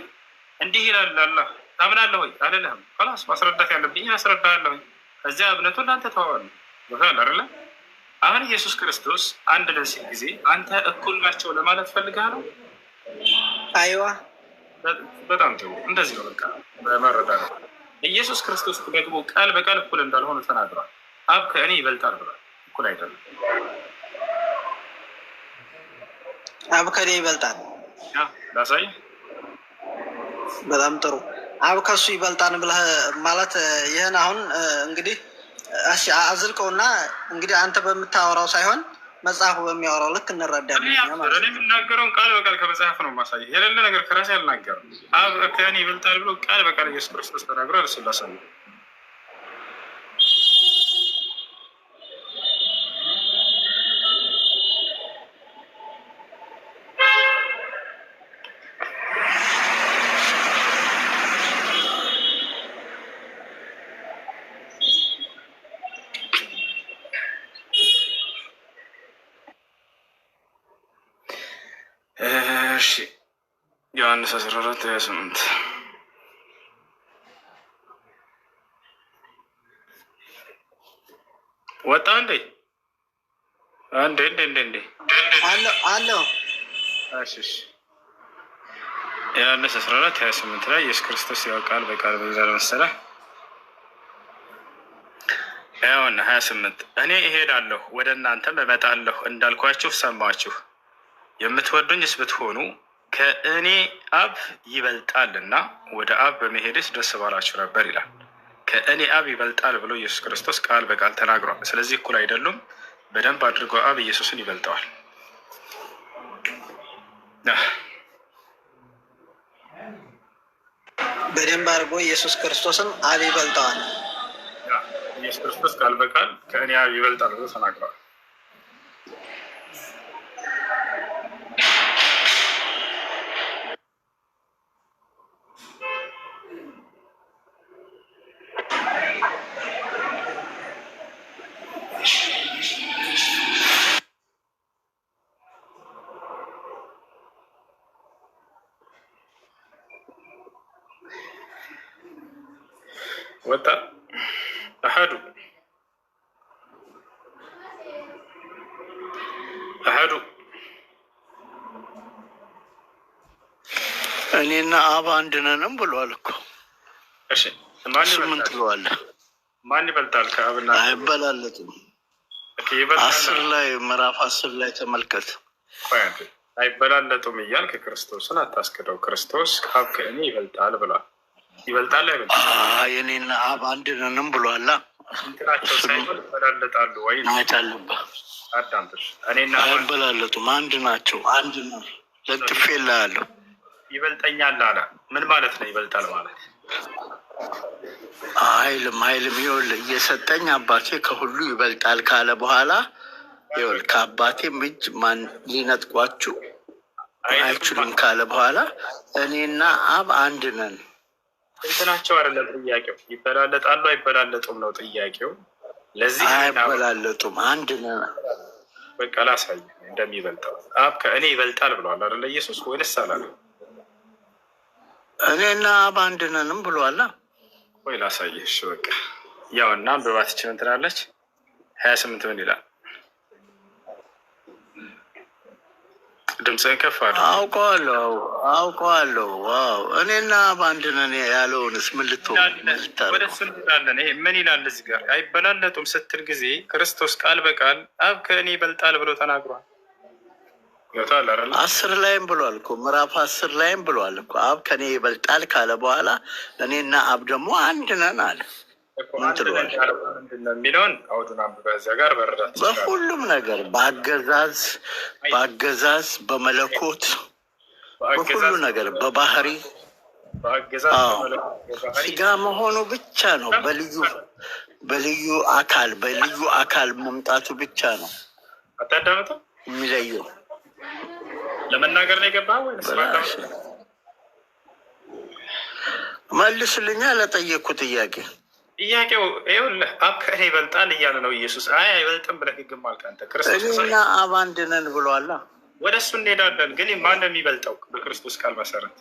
S2: እንዲህ ይላል አላህ ታምናለህ ወይ አልልህም። ላስ ማስረዳት ያለብኝ አስረዳለሁኝ። ከዚያ እምነቱን ለአንተ ተዋዋለህ። ቦታል አይደለ? አሁን ኢየሱስ ክርስቶስ አንድ ነን ሲል ጊዜ አንተ እኩል ናቸው ለማለት ፈልገህ ነው?
S3: አይዋ
S2: በጣም ጥሩ። እንደዚህ ነው በቃ በመረዳት ኢየሱስ ክርስቶስ ደግሞ ቃል በቃል እኩል እንዳልሆነ ተናግሯል። አብ ከእኔ ይበልጣል ብሏል። እኩል አይደለም።
S3: አብ ከእኔ ይበልጣል
S2: ላሳይ።
S3: በጣም ጥሩ። አብ ከሱ ይበልጣል ብለህ ማለት ይህን አሁን እንግዲህ አዝልቀውና እንግዲህ አንተ በምታወራው ሳይሆን መጽሐፉ በሚያወራው ልክ እንረዳለን።
S2: የምናገረውን ቃል በቃል ከመጽሐፍ ነው ማሳየህ። የሌለ ነገር ከራሴ አልናገርም። አብ ከእኔ ይበልጣል ብሎ ቃል በቃል ኢየሱስ ክርስቶስ ተናግሯል። ዮሐንስ 14:28 ወጣ እንዴ? እንዴ
S3: አለው።
S2: እሺ ዮሐንስ 14:28 ላይ ኢየሱስ ክርስቶስ ያው ቃል በቃል በዛ መሰለህ ያውና 28 እኔ እሄዳለሁ ወደ እናንተም እመጣለሁ እንዳልኳችሁ ሰማችሁ። የምትወዱኝስ ብትሆኑ ከእኔ አብ ይበልጣልና ወደ አብ በመሄድስ ደስ ባላችሁ ነበር ይላል። ከእኔ አብ ይበልጣል ብሎ ኢየሱስ ክርስቶስ ቃል በቃል ተናግሯል። ስለዚህ እኩል አይደሉም። በደንብ አድርጎ አብ ኢየሱስን ይበልጠዋል።
S3: በደንብ አድርጎ ኢየሱስ ክርስቶስን አብ ይበልጠዋል።
S2: ኢየሱስ ክርስቶስ ቃል በቃል ከእኔ አብ ይበልጣል ብሎ ተናግሯል። ወጣ አሐዱ
S4: እኔና አብ አንድ ነንም ብሏል እኮ።
S2: እሺ
S4: ምን ትለዋለህ?
S2: ማን ይበልጣል ከአብና?
S4: አይበላለጥም። ምዕራፍ 10 ላይ ተመልከት።
S2: አይበላለጡም እያልክ ክርስቶስን አታስክደው። ክርስቶስ አብ ከእኔ ይበልጣል ብሏል። ይበልጣል አይበልጥም?
S4: የኔና አብ አንድ ነንም ብሏላ።
S2: እንትናቸው ሳይሆን ይበላለጣሉ ወይ?
S4: አይታለባ
S2: አዳምጥሽ። እኔና
S4: አይበላለጡም፣ አንድ ናቸው። አንድ ነው። ለጥፌልሃለሁ።
S2: ይበልጠኛል አለ። ምን ማለት ነው ይበልጣል ማለት?
S4: አይልም። ይኸውልህ እየሰጠኝ አባቴ ከሁሉ ይበልጣል ካለ በኋላ ይኸውልህ ከአባቴም እጅ ማን ሊነጥቋችሁ አይችሉም ካለ በኋላ እኔና አብ አንድ ነን።
S2: እንትናቸው አይደለም ጥያቄው። ይበላለጣሉ አይበላለጡም ነው ጥያቄው። ለዚህ
S4: አይበላለጡም፣ አንድ ነን።
S2: በቃ ላሳይ እንደሚበልጠው። አብ ከእኔ ይበልጣል ብሏል አይደለ ኢየሱስ? ወይስ አላለም?
S4: እኔና አብ አንድ ነንም ብሏላ።
S2: ወይ ላሳይህ። እሺ በቃ ያውና አንብባትችን እንትናለች 28 ምን ይላል? ድምፅህን ከፍ አለ። አውቀዋለሁ። ዋው እኔና አብ አንድ ነን ያለውንስ ምን ወደ እሱ እንላለን። ይሄ ምን ይላል እዚህ ጋር? አይበላለጡም ስትል ጊዜ ክርስቶስ ቃል በቃል አብ ከእኔ ይበልጣል ብሎ ተናግሯል።
S4: 10 ላይም ብሏል እኮ ምዕራፍ 10 ላይም ብሏል እኮ አብ ከኔ ይበልጣል ካለ በኋላ እኔና አብ ደግሞ አንድ ነን አለ።
S2: የሚለውን አውዱን አንብበህ እዚያ ጋር መረዳት
S4: በሁሉም ነገር በአገዛዝ በመለኮት በሁሉ ነገር በባህሪ ስጋ መሆኑ ብቻ ነው። በልዩ አካል መምጣቱ ብቻ ነው
S2: አታዳምጥም
S4: የሚለየው።
S2: ለመናገር ነው የገባህ ወይ?
S4: መልስልኛ ለጠየቅኩ ጥያቄ።
S2: ጥያቄው ይኸውልህ አብ ከእኔ ይበልጣል እያለ ነው ኢየሱስ። አይበልጥም ብለህ ግግም አልክ አንተ። ክርስቶስ
S4: እኔና አብ አንድ ነን ብሏላ።
S2: ወደ እሱ እንሄዳለን። ግን ማን ነው የሚበልጠው? በክርስቶስ ቃል መሰረት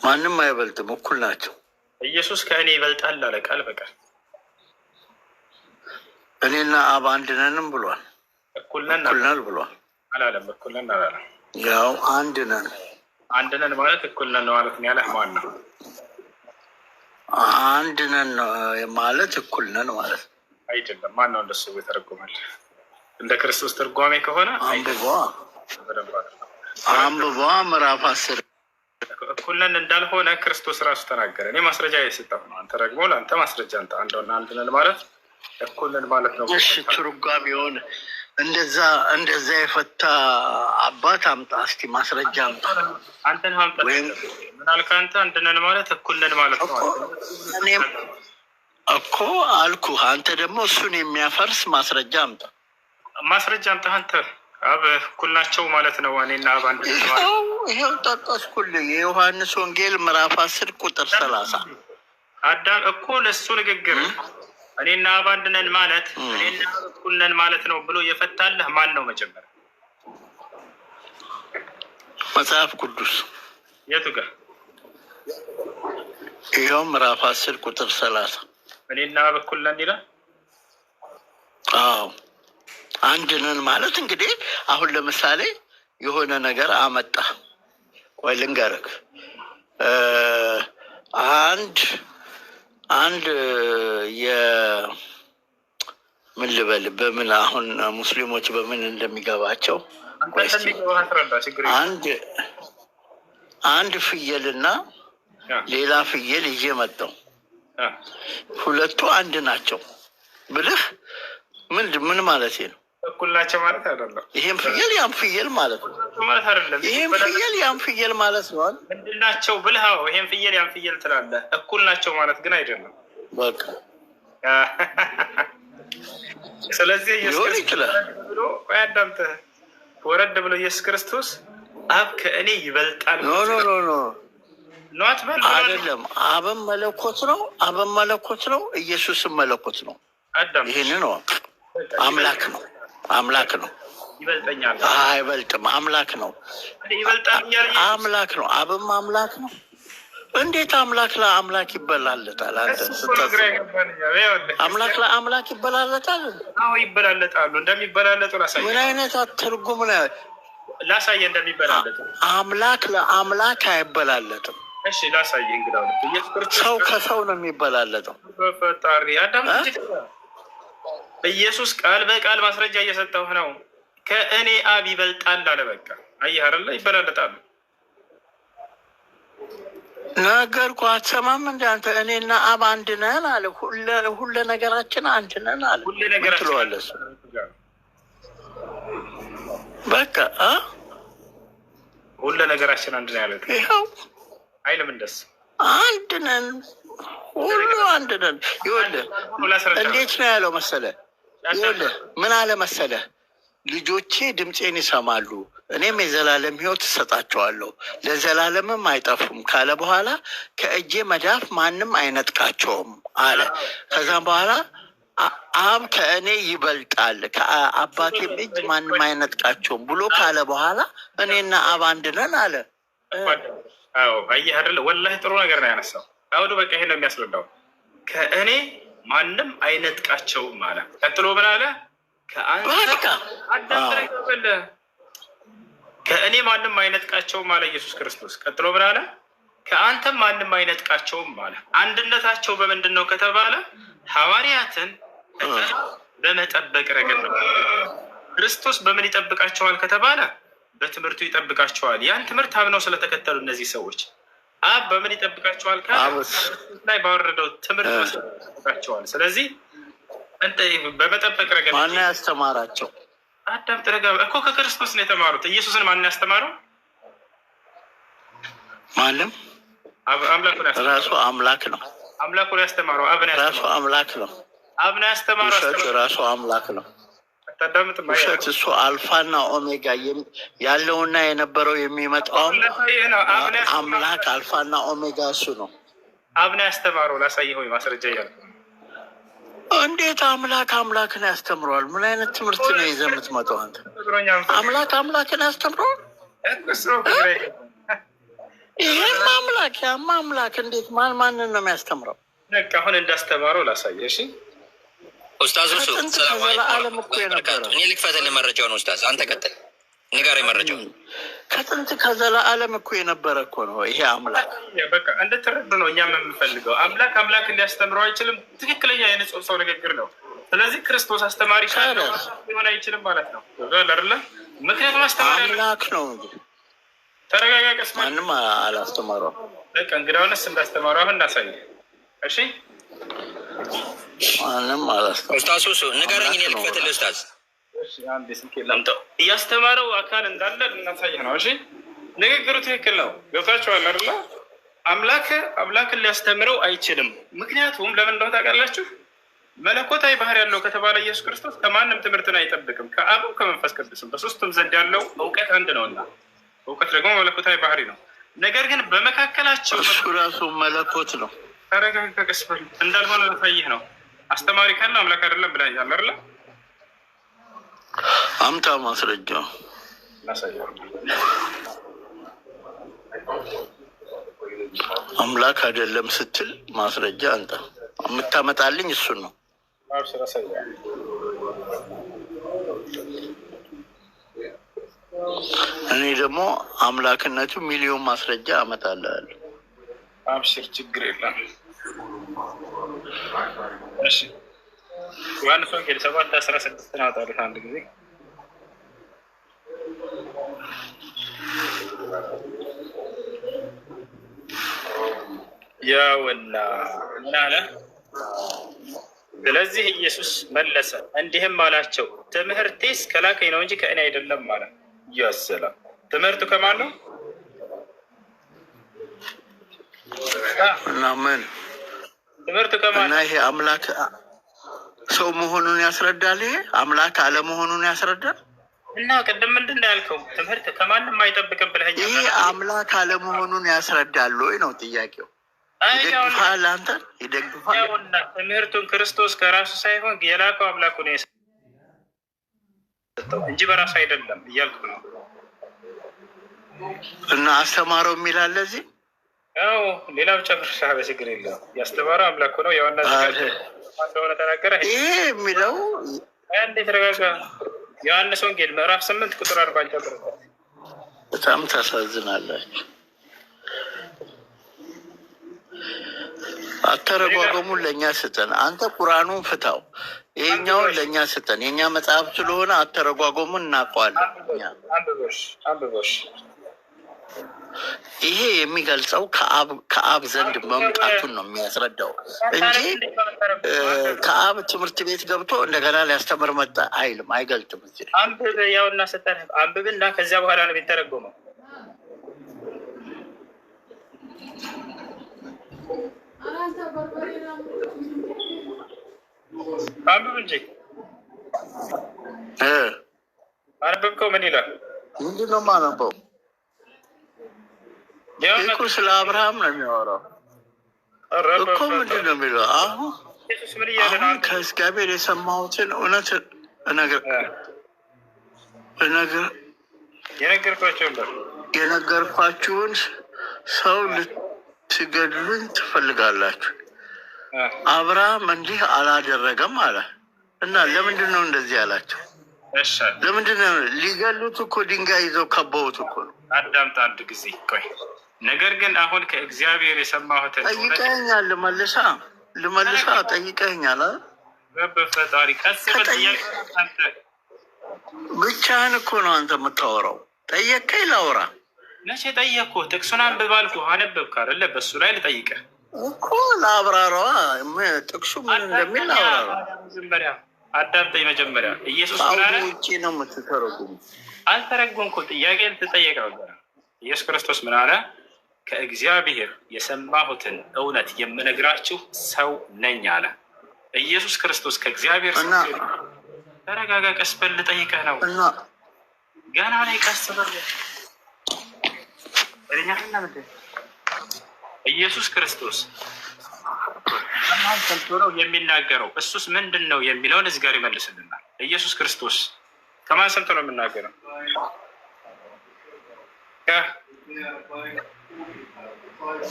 S4: ማንም አይበልጥም፣ እኩል ናቸው።
S2: ኢየሱስ ከእኔ ይበልጣል አለ ቃል በቃል።
S4: እኔና አብ አንድ ነንም ብሏል።
S2: እኩል ነን
S4: ብሏል
S2: አላለም? እኩል ነን አላለም?
S4: ያው አንድ ነን
S2: ማለት እኩል ነን ማለት ነው ያለህ ማን ነው?
S4: አንድ ነን ማለት እኩል ነን ማለት
S2: አይደለም። ማን ነው እንደሱ የተረጎመል? እንደ ክርስቶስ ትርጓሜ ከሆነ
S4: አንብቧ ምዕራፍ 10
S2: እኩል ነን እንዳልሆነ ክርስቶስ ራሱ ተናገረ። እኔ ማስረጃ የሰጠሁ ነው። አንተ ደግሞ ለአንተ ማስረጃ አንድ ነን ማለት እኩል ነን ማለት ነው።
S4: እሺ ትርጓሜውን እንደዛ የፈታ አባት አምጣ እስቲ፣ ማስረጃ አምጣ።
S2: አንተን አምጣ። ምን አልክ አንተ? አንድ ነን ማለት እኩል ነን ማለት ነው
S4: እኔም እኮ አልኩህ። አንተ ደግሞ እሱን የሚያፈርስ ማስረጃ አምጣ።
S2: ማስረጃ አምጣ አንተ። አብ እኩል ናቸው ማለት ነው። እኔና አብ አንድ ነን ማለት
S4: ይኸው ጠቀስኩልህ። የዮሐንስ ወንጌል ምዕራፍ 10 ቁጥር 30
S2: አዳም እኮ ለእሱ ንግግር እኔና አብ አንድ ነን ማለት እኔና አብ እኩል ነን ማለት ነው ብሎ የፈታለህ ማን ነው? መጀመሪያ
S4: መጽሐፍ ቅዱስ
S2: የቱ ጋር?
S4: ይኸው ምዕራፍ 10 ቁጥር 30
S2: እኔና በኩል ነን ይላል።
S4: አዎ አንድ ነን ማለት እንግዲህ አሁን ለምሳሌ የሆነ ነገር አመጣ ወይ ልንገርህ፣ አንድ ምን ልበል በምን አሁን ሙስሊሞች በምን እንደሚገባቸው አንድ ፍየልና ሌላ ፍየል ይዤ መጣሁ፣ ሁለቱ አንድ ናቸው ብልህ ምን ማለት ነው?
S2: እኩል ናቸው ማለት አይደለም።
S4: ይሄም ፍየል ያም ፍየል ማለት ነው
S2: ማለት አይደለም።
S4: ይሄም ፍየል ያም ፍየል ማለት ነው።
S2: ምንድን ናቸው ብልህ? ይሄም ፍየል ያም ፍየል ትላለህ። እኩል ናቸው ማለት ግን አይደለም።
S4: በቃ
S2: ስለዚህ ኢየሱስ
S4: ሊሆን ይችላል
S2: ብሎ አያዳምጥህ ወረድ ብሎ ኢየሱስ ክርስቶስ አብ ከእኔ ይበልጣል ኖት
S4: አይደለም። አብም መለኮት ነው፣ አብም መለኮት ነው፣ ኢየሱስም መለኮት ነው። ይሄን ነው አምላክ ነው፣ አምላክ ነው።
S2: ይበልጠኛል
S4: አይበልጥም፣ አምላክ ነው፣ አምላክ ነው። አብም አምላክ ነው። እንዴት አምላክ ለአምላክ ይበላለጣል? አንተ አምላክ ለአምላክ ይበላለጣል?
S2: አዎ ይበላለጣሉ። እንደሚበላለጡ ላሳየህ።
S4: ምን አይነት ትርጉም ነው?
S2: ላሳየህ እንደሚበላለጡ።
S4: አምላክ ለአምላክ አይበላለጥም።
S2: እሺ ላሳየህ። እንግዲህ ኢየሱስ ክርስቶስ
S4: ሰው ከሰው ነው የሚበላለጠው።
S2: በፈጣሪ አዳም ኢየሱስ ቃል በቃል ማስረጃ እየሰጠው ነው። ከእኔ አብ ይበልጣል አለ። በቃ አየህ አይደለ? ይበላለጣሉ።
S4: ነገርኩህ። አትሰማም እንደ አንተ? እኔና አብ አንድ ነን አለ። ሁለ ነገራችን አንድ ነን አለ። ትለዋለህ በቃ
S2: ሁለ ነገራችን አንድ ነው ያለ።
S4: ይኸው
S2: አይልም እንደስ
S4: አንድ ነን፣ ሁሉ አንድ ነን። ይኸውልህ እንዴት ነው ያለው መሰለህ? ይኸውልህ ምን አለ መሰለህ? ልጆቼ ድምፄን ይሰማሉ፣ እኔም የዘላለም ሕይወት እሰጣቸዋለሁ፣ ለዘላለምም አይጠፉም ካለ በኋላ ከእጄ መዳፍ ማንም አይነጥቃቸውም አለ። ከዛም በኋላ አብ ከእኔ ይበልጣል፣ ከአባቴም እጅ ማንም አይነጥቃቸውም ብሎ ካለ በኋላ እኔና አብ አንድ ነን አለ።
S2: አዎ አየህ አይደለ? ወላሂ ጥሩ ነገር ነው ያነሳው። አውዱ በቃ ይሄን ነው የሚያስረዳው። ከእኔ ማንም አይነጥቃቸውም አለ። ቀጥሎ ምን አለ? ከእኔ ማንም አይነጥቃቸውም አለ ኢየሱስ ክርስቶስ። ቀጥሎ ምን አለ? ከአንተም ማንም አይነጥቃቸውም አለ። አንድነታቸው በምንድን ነው ከተባለ ሐዋርያትን በመጠበቅ ረገድ ነው። ክርስቶስ በምን ይጠብቃቸዋል ከተባለ በትምህርቱ ይጠብቃቸዋል። ያን ትምህርት አምነው ስለተከተሉ እነዚህ ሰዎች አብ በምን ይጠብቃቸዋል ላይ ባወረደው ትምህርት ይጠብቃቸዋል። ስለዚህ በመጠበቅ ረገድ
S4: ማነው ያስተማራቸው?
S2: አዳም ጥረጋ እኮ ከክርስቶስ ነው የተማሩት። ኢየሱስን ማን ያስተማረው?
S4: ማንም ራሱ አምላክ ነው።
S2: አምላኩን ያስተማረው አብን
S4: ራሱ አምላክ ነው።
S2: አብን ያስተማረው
S4: ራሱ አምላክ ነው። ውሸት እሱ አልፋና ኦሜጋ ያለውና የነበረው የሚመጣው አምላክ አልፋና ኦሜጋ እሱ ነው።
S2: አብን ያስተማረው ላሳየህ ወይ ማስረጃ እያለ
S4: እንዴት አምላክ አምላክን ያስተምረዋል? ምን አይነት ትምህርት ነው ይዘህ የምትመጣው አንተ? አምላክ አምላክን ያስተምረዋል? ይህም አምላክ ያማ አምላክ እንዴት ማንን ነው የሚያስተምረው?
S2: አሁን እንዳስተማረው ላሳየህ። እሺ
S5: ኡስታዝ እሱ
S4: ከዘላለም እኮ የነበረ
S5: እኔ ልክፈትልህ መረጃውን። ኡስታዝ አንተ ቀጥል፣ ንገረኝ መረጃውን።
S4: ከጥንት ከዘላለም እኮ የነበረ እኮ ነው ይሄ አምላክ።
S2: በቃ እንድትረዱ ነው እኛም የምንፈልገው። አምላክ ሊያስተምረው አይችልም። ትክክለኛ የንጹህ ሰው ንግግር ነው። ስለዚህ ክርስቶስ አስተማሪ ሊሆን አይችልም ማለት ነው አይደለ? ምክንያቱም አስተማሪ
S4: አምላክ ነው እንጂ።
S2: ተረጋጋቀስ
S4: ማንም አላስተማረው።
S2: በቃ እንግዲያውንስ እንዳስተማረው አሁን እናሳየህ። እሺ
S4: ማንም አላስተማረው።
S5: ኡስታዝ እሱ ንገረኝ፣ እኔ ልክፈትልህ ኡስታዝ።
S2: አንድ ስልክ ላምጣው። እያስተማረው አካል እንዳለ እናሳየህ ነው። እሺ ንግግሩ ትክክል ነው። ገብታችኋል አይደለ? አምላክን ሊያስተምረው አይችልም። ምክንያቱም ለምን እንደሆነ ታውቃላችሁ? መለኮታዊ ባህር ያለው ከተባለ ኢየሱስ ክርስቶስ ከማንም ትምህርትን አይጠብቅም። ከአብም ከመንፈስ ቅዱስም በሶስቱም ዘንድ ያለው እውቀት አንድ ነውና፣ እውቀት ደግሞ መለኮታዊ ባህሪ ነው። ነገር ግን በመካከላቸው
S4: እሱ ራሱ መለኮት ነው።
S2: ተረጋጋ፣ ቀስ በል። እንዳልሆነ ላሳይህ ነው። አስተማሪ ካለ አምላክ አይደለም ብለኸኛል አይደለ?
S4: አምጣ ማስረጃ። አምላክ አይደለም ስትል ማስረጃ አንተ የምታመጣልኝ እሱን ነው። እኔ ደግሞ አምላክነቱ ሚሊዮን ማስረጃ አመጣልሃለሁ።
S2: አብሽር፣ ችግር የለም። እሺ ዮሐንስ ወንጌል 7:16 አውጣልህ አንድ ጊዜ። ያውና ምን አለ? ስለዚህ ኢየሱስ መለሰ እንዲህም አላቸው፣ ትምህርቴስ ከላከኝ ነው እንጂ ከእኔ አይደለም አለ። ያሰላም ትምህርቱ ከማን ነው?
S4: እና ምን
S2: ትምህርቱ ከማን
S4: እና ይሄ አምላክ ሰው መሆኑን ያስረዳል። ይሄ አምላክ አለመሆኑን ያስረዳል።
S2: እና ቅድም ምንድን ነው ያልከው? ትምህርት ከማንም አይጠብቅም ብለኸኝ።
S4: ይሄ አምላክ አለመሆኑን ያስረዳል ወይ ነው ጥያቄው። ይደግፋል፣ አንተ ይደግፋል።
S2: ትምህርቱን ክርስቶስ ከራሱ ሳይሆን የላከው አምላኩ ነው የሰጠው እንጂ በራሱ አይደለም እያልኩ ነው።
S4: እና አስተማረው የሚላል ለዚህ
S2: ያው ሌላ ብቻ ብርሻ በችግር የለም። ያስተማረው አምላኩ ነው። ያውና እንደሆነ ተናገረ።
S4: ይሄ የሚለው
S2: አንዴ ተረጋጋ። ዮሐንስ ወንጌል ምዕራፍ 8 ቁጥር 40 ጀምሮ።
S4: በጣም ታሳዝናላችሁ። አተረጓጎሙን ለእኛ ስጠን። አንተ ቁርአኑን ፍታው፣ ይሄኛውን ለእኛ ስጠን። የእኛ መጽሐፍ ስለሆነ አተረጓጎሙን እናውቀዋለን።
S2: አንብቦሽ
S4: ይሄ የሚገልጸው ከአብ ዘንድ መምጣቱን ነው የሚያስረዳው እንጂ ከአብ ትምህርት ቤት ገብቶ እንደገና ሊያስተምር መጣ አይልም፣ አይገልጥም። እዚህ
S2: አንብብ፣ ያውና ስጠን አንብብና ከዚያ በኋላ ነው የሚተረጎመው። አንብብ እንጂ አነበብከው? ምን ይላል?
S4: ምንድን ነው የማነበው? እኮ ስለ አብርሃም ነው የሚያወራው እኮ። ምንድን ነው የሚለው? አሁን ከእግዚአብሔር የሰማሁትን እውነት የነገርኳችሁን ሰው ልትገድሉኝ ትፈልጋላችሁ። አብርሃም እንዲህ አላደረገም አለ እና ለምንድን ነው እንደዚህ ያላቸው? ለምንድን ነው? ሊገሉት እኮ ድንጋይ ይዘው ከበውት እኮ ነው።
S2: አዳምጥ አንድ ጊዜ ቆይ። ነገር ግን አሁን ከእግዚአብሔር የሰማሁትን
S4: ጠይቀኸኛል። ልመልሳ ጠይቀኸኛል።
S2: በፈጣሪ ቀስ
S4: ብቻህን እኮ ነው አንተ የምታወራው። ጠየቀኝ ላውራ።
S2: መቼ ጠየቅኩህ? ጥቅሱን አንብብ አልኩህ። አነበብክ አይደለ? በሱ ላይ ልጠይቅህ
S4: እኮ ላብራራዋ። ጥቅሱ ምን እንደሚል ላብራራ።
S2: መጀመሪያ አዳምጠኝ። መጀመሪያ ኢየሱስ
S4: ውጭ ነው የምትተረጉም።
S2: አልተረጎምኩም። ጥያቄን ትጠየቅ ነበር። ኢየሱስ ክርስቶስ ምን አለ? ከእግዚአብሔር የሰማሁትን እውነት የምነግራችሁ ሰው ነኝ አለ። ኢየሱስ ክርስቶስ ከእግዚአብሔር ተረጋጋ፣ ቀስ በል ልጠይቅህ ነው። ገና ላይ ቀስ በል ኢየሱስ ክርስቶስ ሰምቶ ነው የሚናገረው። እሱስ ምንድን ነው የሚለውን እዚህ ጋር ይመልስልናል። ኢየሱስ ክርስቶስ ከማን ሰምቶ ነው የምናገረው?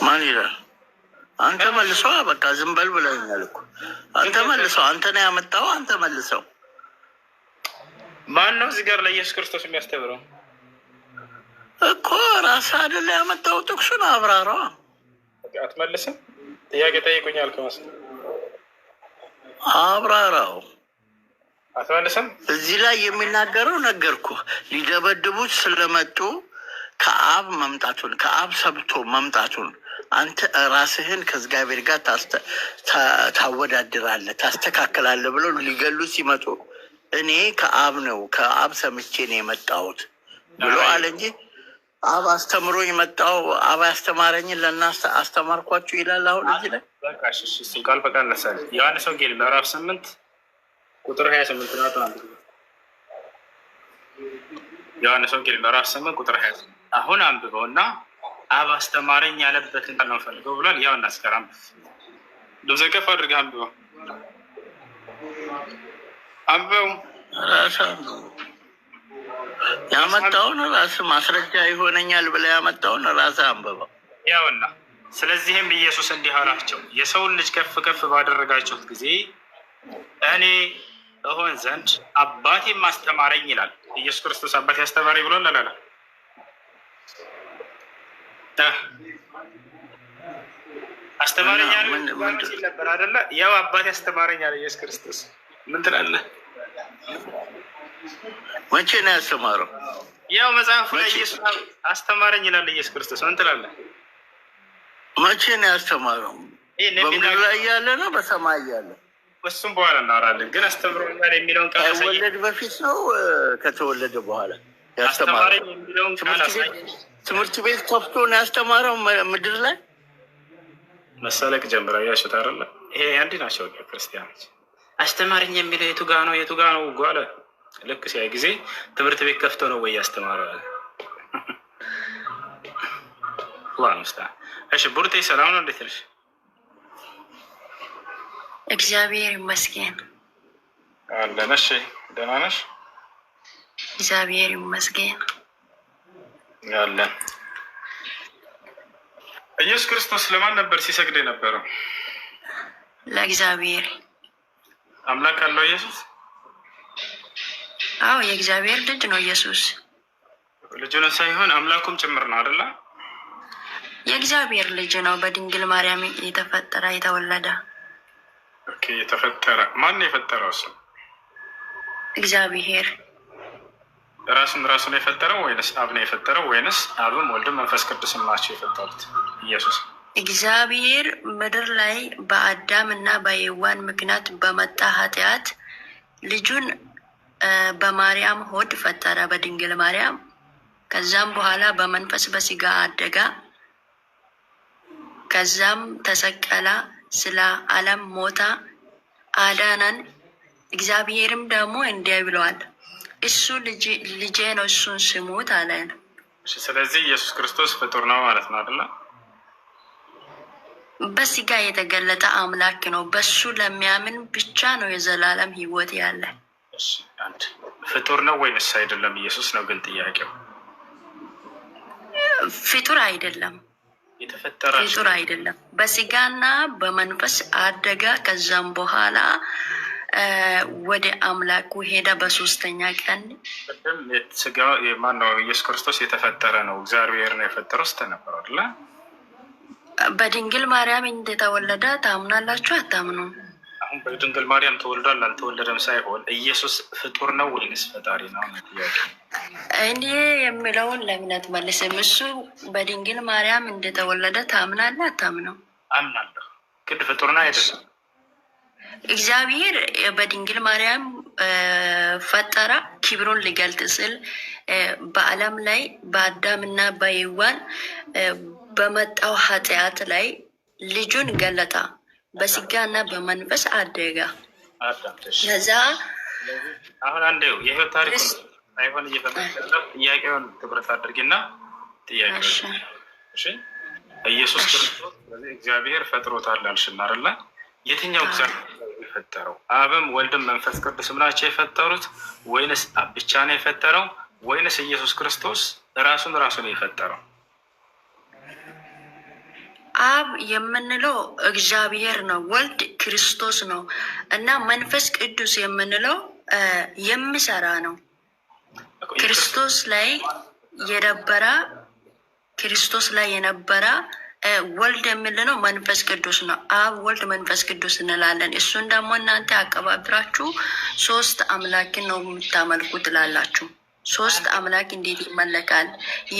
S4: ማን ይላል? አንተ መልሰው። በቃ ዝም በል ብለኸኛል እኮ። አንተ መልሰው። አንተ ነው ያመጣው። አንተ መልሰው።
S2: ማን ነው እዚህ ጋር ለኢየሱስ ክርስቶስ የሚያስተምረው?
S4: እኮ ራስህ አይደለ ያመጣው። ጥቅሱን አብራራዋ።
S2: አትመልስም? ጥያቄ ጠይቁኛል ከመሰለኝ
S4: አብራራው።
S2: አትመልስም?
S4: እዚህ ላይ የሚናገረው ነገርኩህ። ሊደበድቡት ስለመጡ ከአብ መምጣቱን ከአብ ሰብቶ መምጣቱን አንተ ራስህን ከእግዚአብሔር ጋር ታወዳድራለህ፣ ታስተካክላለህ ብለው ሊገሉ ሲመጡ እኔ ከአብ ነው ከአብ ሰምቼ ነው የመጣሁት ብሎ አለ እንጂ አብ አስተምሮኝ መጣሁ፣ አብ ያስተማረኝን ለእናንተ አስተማርኳችሁ ይላል። አሁን እዚህ ላይ
S2: በቃ እሱ ቃል በቃል ለሳለ ዮሐንስ ወንጌል ምዕራፍ 8 ቁጥር 28 ነው። ዮሐንስ ወንጌል ምዕራፍ 8 ቁጥር 28 አሁን አንብበውና አብ አስተማረኝ ያለበትን ቃል ነው ፈልገው ብሏል። ያው እናስከራም ደዘከፍ አድርገህ አንብበው አንብበው።
S4: ያመጣውን ራስ ማስረጃ ይሆነኛል ብለህ ያመጣውን ራስ አንብበው።
S2: ያውና ስለዚህም ኢየሱስ እንዲህ አላቸው፣ የሰውን ልጅ ከፍ ከፍ ባደረጋችሁት ጊዜ እኔ እሆን ዘንድ አባቴም አስተማረኝ ይላል። ኢየሱስ ክርስቶስ አባቴ አስተማረኝ ብሎ ለላላ አስተማረኝ ሲል ነበር አይደለ? ያው አባቴ አስተማረኝ አለ ኢየሱስ ክርስቶስ። ምን ትላለህ?
S4: መቼ ነው ያስተማረው?
S2: ያው መጽሐፉ ላይ ኢየሱስ አስተማረኝ ይላል ኢየሱስ ክርስቶስ። ምን ትላለህ?
S4: መቼ ነው ያስተማረው? በምድር ላይ ያለ ነው በሰማይ ያለ?
S2: እሱም በኋላ እናወራለን። ግን አስተምሮኛል የሚለውን ቃል
S4: ከወለድ በፊት ነው ከተወለደ በኋላ ያስተማረው? ትምህርት ቤት ከፍቶ ነው ያስተማረው ምድር ላይ?
S2: መሰለቅ ጀምራ ያሽታ አይደለ? ይሄ አንድ ናቸው ክርስቲያኖች። አስተማረኝ የሚለው የቱ ጋ ነው የቱ ጋ ነው ጓለ? ልክ ሲያይ ጊዜ ትምህርት ቤት ከፍቶ ነው ወይ ያስተማረው? ዋንስታ እሺ፣ ቡርቴ ሰላም ነው? እንዴት ነሽ?
S1: እግዚአብሔር ይመስገን
S2: አለን። እሺ፣ ደህና ነሽ?
S1: እግዚአብሔር ይመስገን
S2: አለን። ኢየሱስ ክርስቶስ ለማን ነበር ሲሰግድ የነበረው?
S1: ለእግዚአብሔር።
S2: አምላክ አለው ኢየሱስ?
S1: አዎ የእግዚአብሔር ልጅ ነው ኢየሱስ።
S2: ልጁ ነው ሳይሆን አምላኩም ጭምር ነው አይደለ?
S1: የእግዚአብሔር ልጅ ነው። በድንግል ማርያም የተፈጠረ የተወለደ።
S2: ኦኬ፣ የተፈጠረ ማን ነው የፈጠረው? እሱ
S1: እግዚአብሔር
S2: ራሱን የፈጠረው ወይንስ አብ ነው የፈጠረው? ወይንስ አብም ወልድም መንፈስ ቅዱስም ናቸው የፈጠሩት? ኢየሱስ
S1: እግዚአብሔር ምድር ላይ በአዳም እና በሔዋን ምክንያት በመጣ ኃጢአት ልጁን በማርያም ሆድ ፈጠረ፣ በድንግል ማርያም። ከዛም በኋላ በመንፈስ በስጋ አደጋ። ከዛም ተሰቀለ፣ ስለ ዓለም ሞታ፣ አዳነን። እግዚአብሔርም ደግሞ እንዲህ ብለዋል፣ እሱ ልጄ ነው እሱን ስሙት አለን።
S2: ስለዚህ ኢየሱስ ክርስቶስ ፍጡር ነው ማለት ነው አይደለ?
S1: በስጋ የተገለጠ አምላክ ነው። በሱ ለሚያምን ብቻ ነው የዘላለም ሕይወት ያለ።
S2: አንድ ፍጡር ነው ወይንስ አይደለም? ኢየሱስ ነው ግን ጥያቄው።
S1: ፍጡር አይደለም፣
S2: የተፈጠረ
S1: ፍጡር አይደለም። በስጋና በመንፈስ አደጋ። ከዛም በኋላ ወደ አምላኩ ሄደ በሶስተኛ ቀን።
S2: ስጋ ማነው? ኢየሱስ ክርስቶስ የተፈጠረ ነው፣ እግዚአብሔር ነው የፈጠረው ስተነበረ አይደለ?
S1: በድንግል ማርያም እንደተወለደ ታምናላችሁ አታምኑ?
S2: አሁን በድንግል ማርያም ተወልዷል አልተወለደም ሳይሆን ኢየሱስ ፍጡር ነው ወይንስ ፈጣሪ ነው?
S1: እኔ የሚለውን ለእምነት መልስም። እሱ በድንግል ማርያም እንደተወለደ ታምናለ አታምነው?
S2: አምናለሁ። ግን ፍጡር ነው አይደለም?
S1: እግዚአብሔር በድንግል ማርያም ፈጠራ ክብሩን ሊገልጥ ስል በዓለም ላይ በአዳምና በሔዋን በመጣው ኃጢአት ላይ ልጁን ገለጣ። በስጋና በመንፈስ አደጋ። ከዛ
S2: አሁን አንዴ የህይወት ታሪክ ሳይሆን እየፈለገ ጥያቄውን ትኩረት አድርጊና ጥያቄ ኢየሱስ ክርስቶስ እግዚአብሔር ፈጥሮታል አልሽና አይደለ? የትኛው እግዚአብሔር የፈጠረው? አብም ወልድም መንፈስ ቅዱስም ናቸው የፈጠሩት? ወይንስ አብ ብቻ ነው የፈጠረው? ወይንስ ኢየሱስ ክርስቶስ ራሱን ነው የፈጠረው?
S1: አብ የምንለው እግዚአብሔር ነው፣ ወልድ ክርስቶስ ነው እና መንፈስ ቅዱስ የምንለው የሚሰራ ነው። ክርስቶስ ላይ የነበረ ወልድ የምንለው መንፈስ ቅዱስ ነው። አብ ወልድ መንፈስ ቅዱስ እንላለን። እሱን ደግሞ እናንተ አቀባብራችሁ ሶስት አምላክን ነው የምታመልኩ ትላላችሁ። ሶስት አምላክ እንዴት ይመለካል?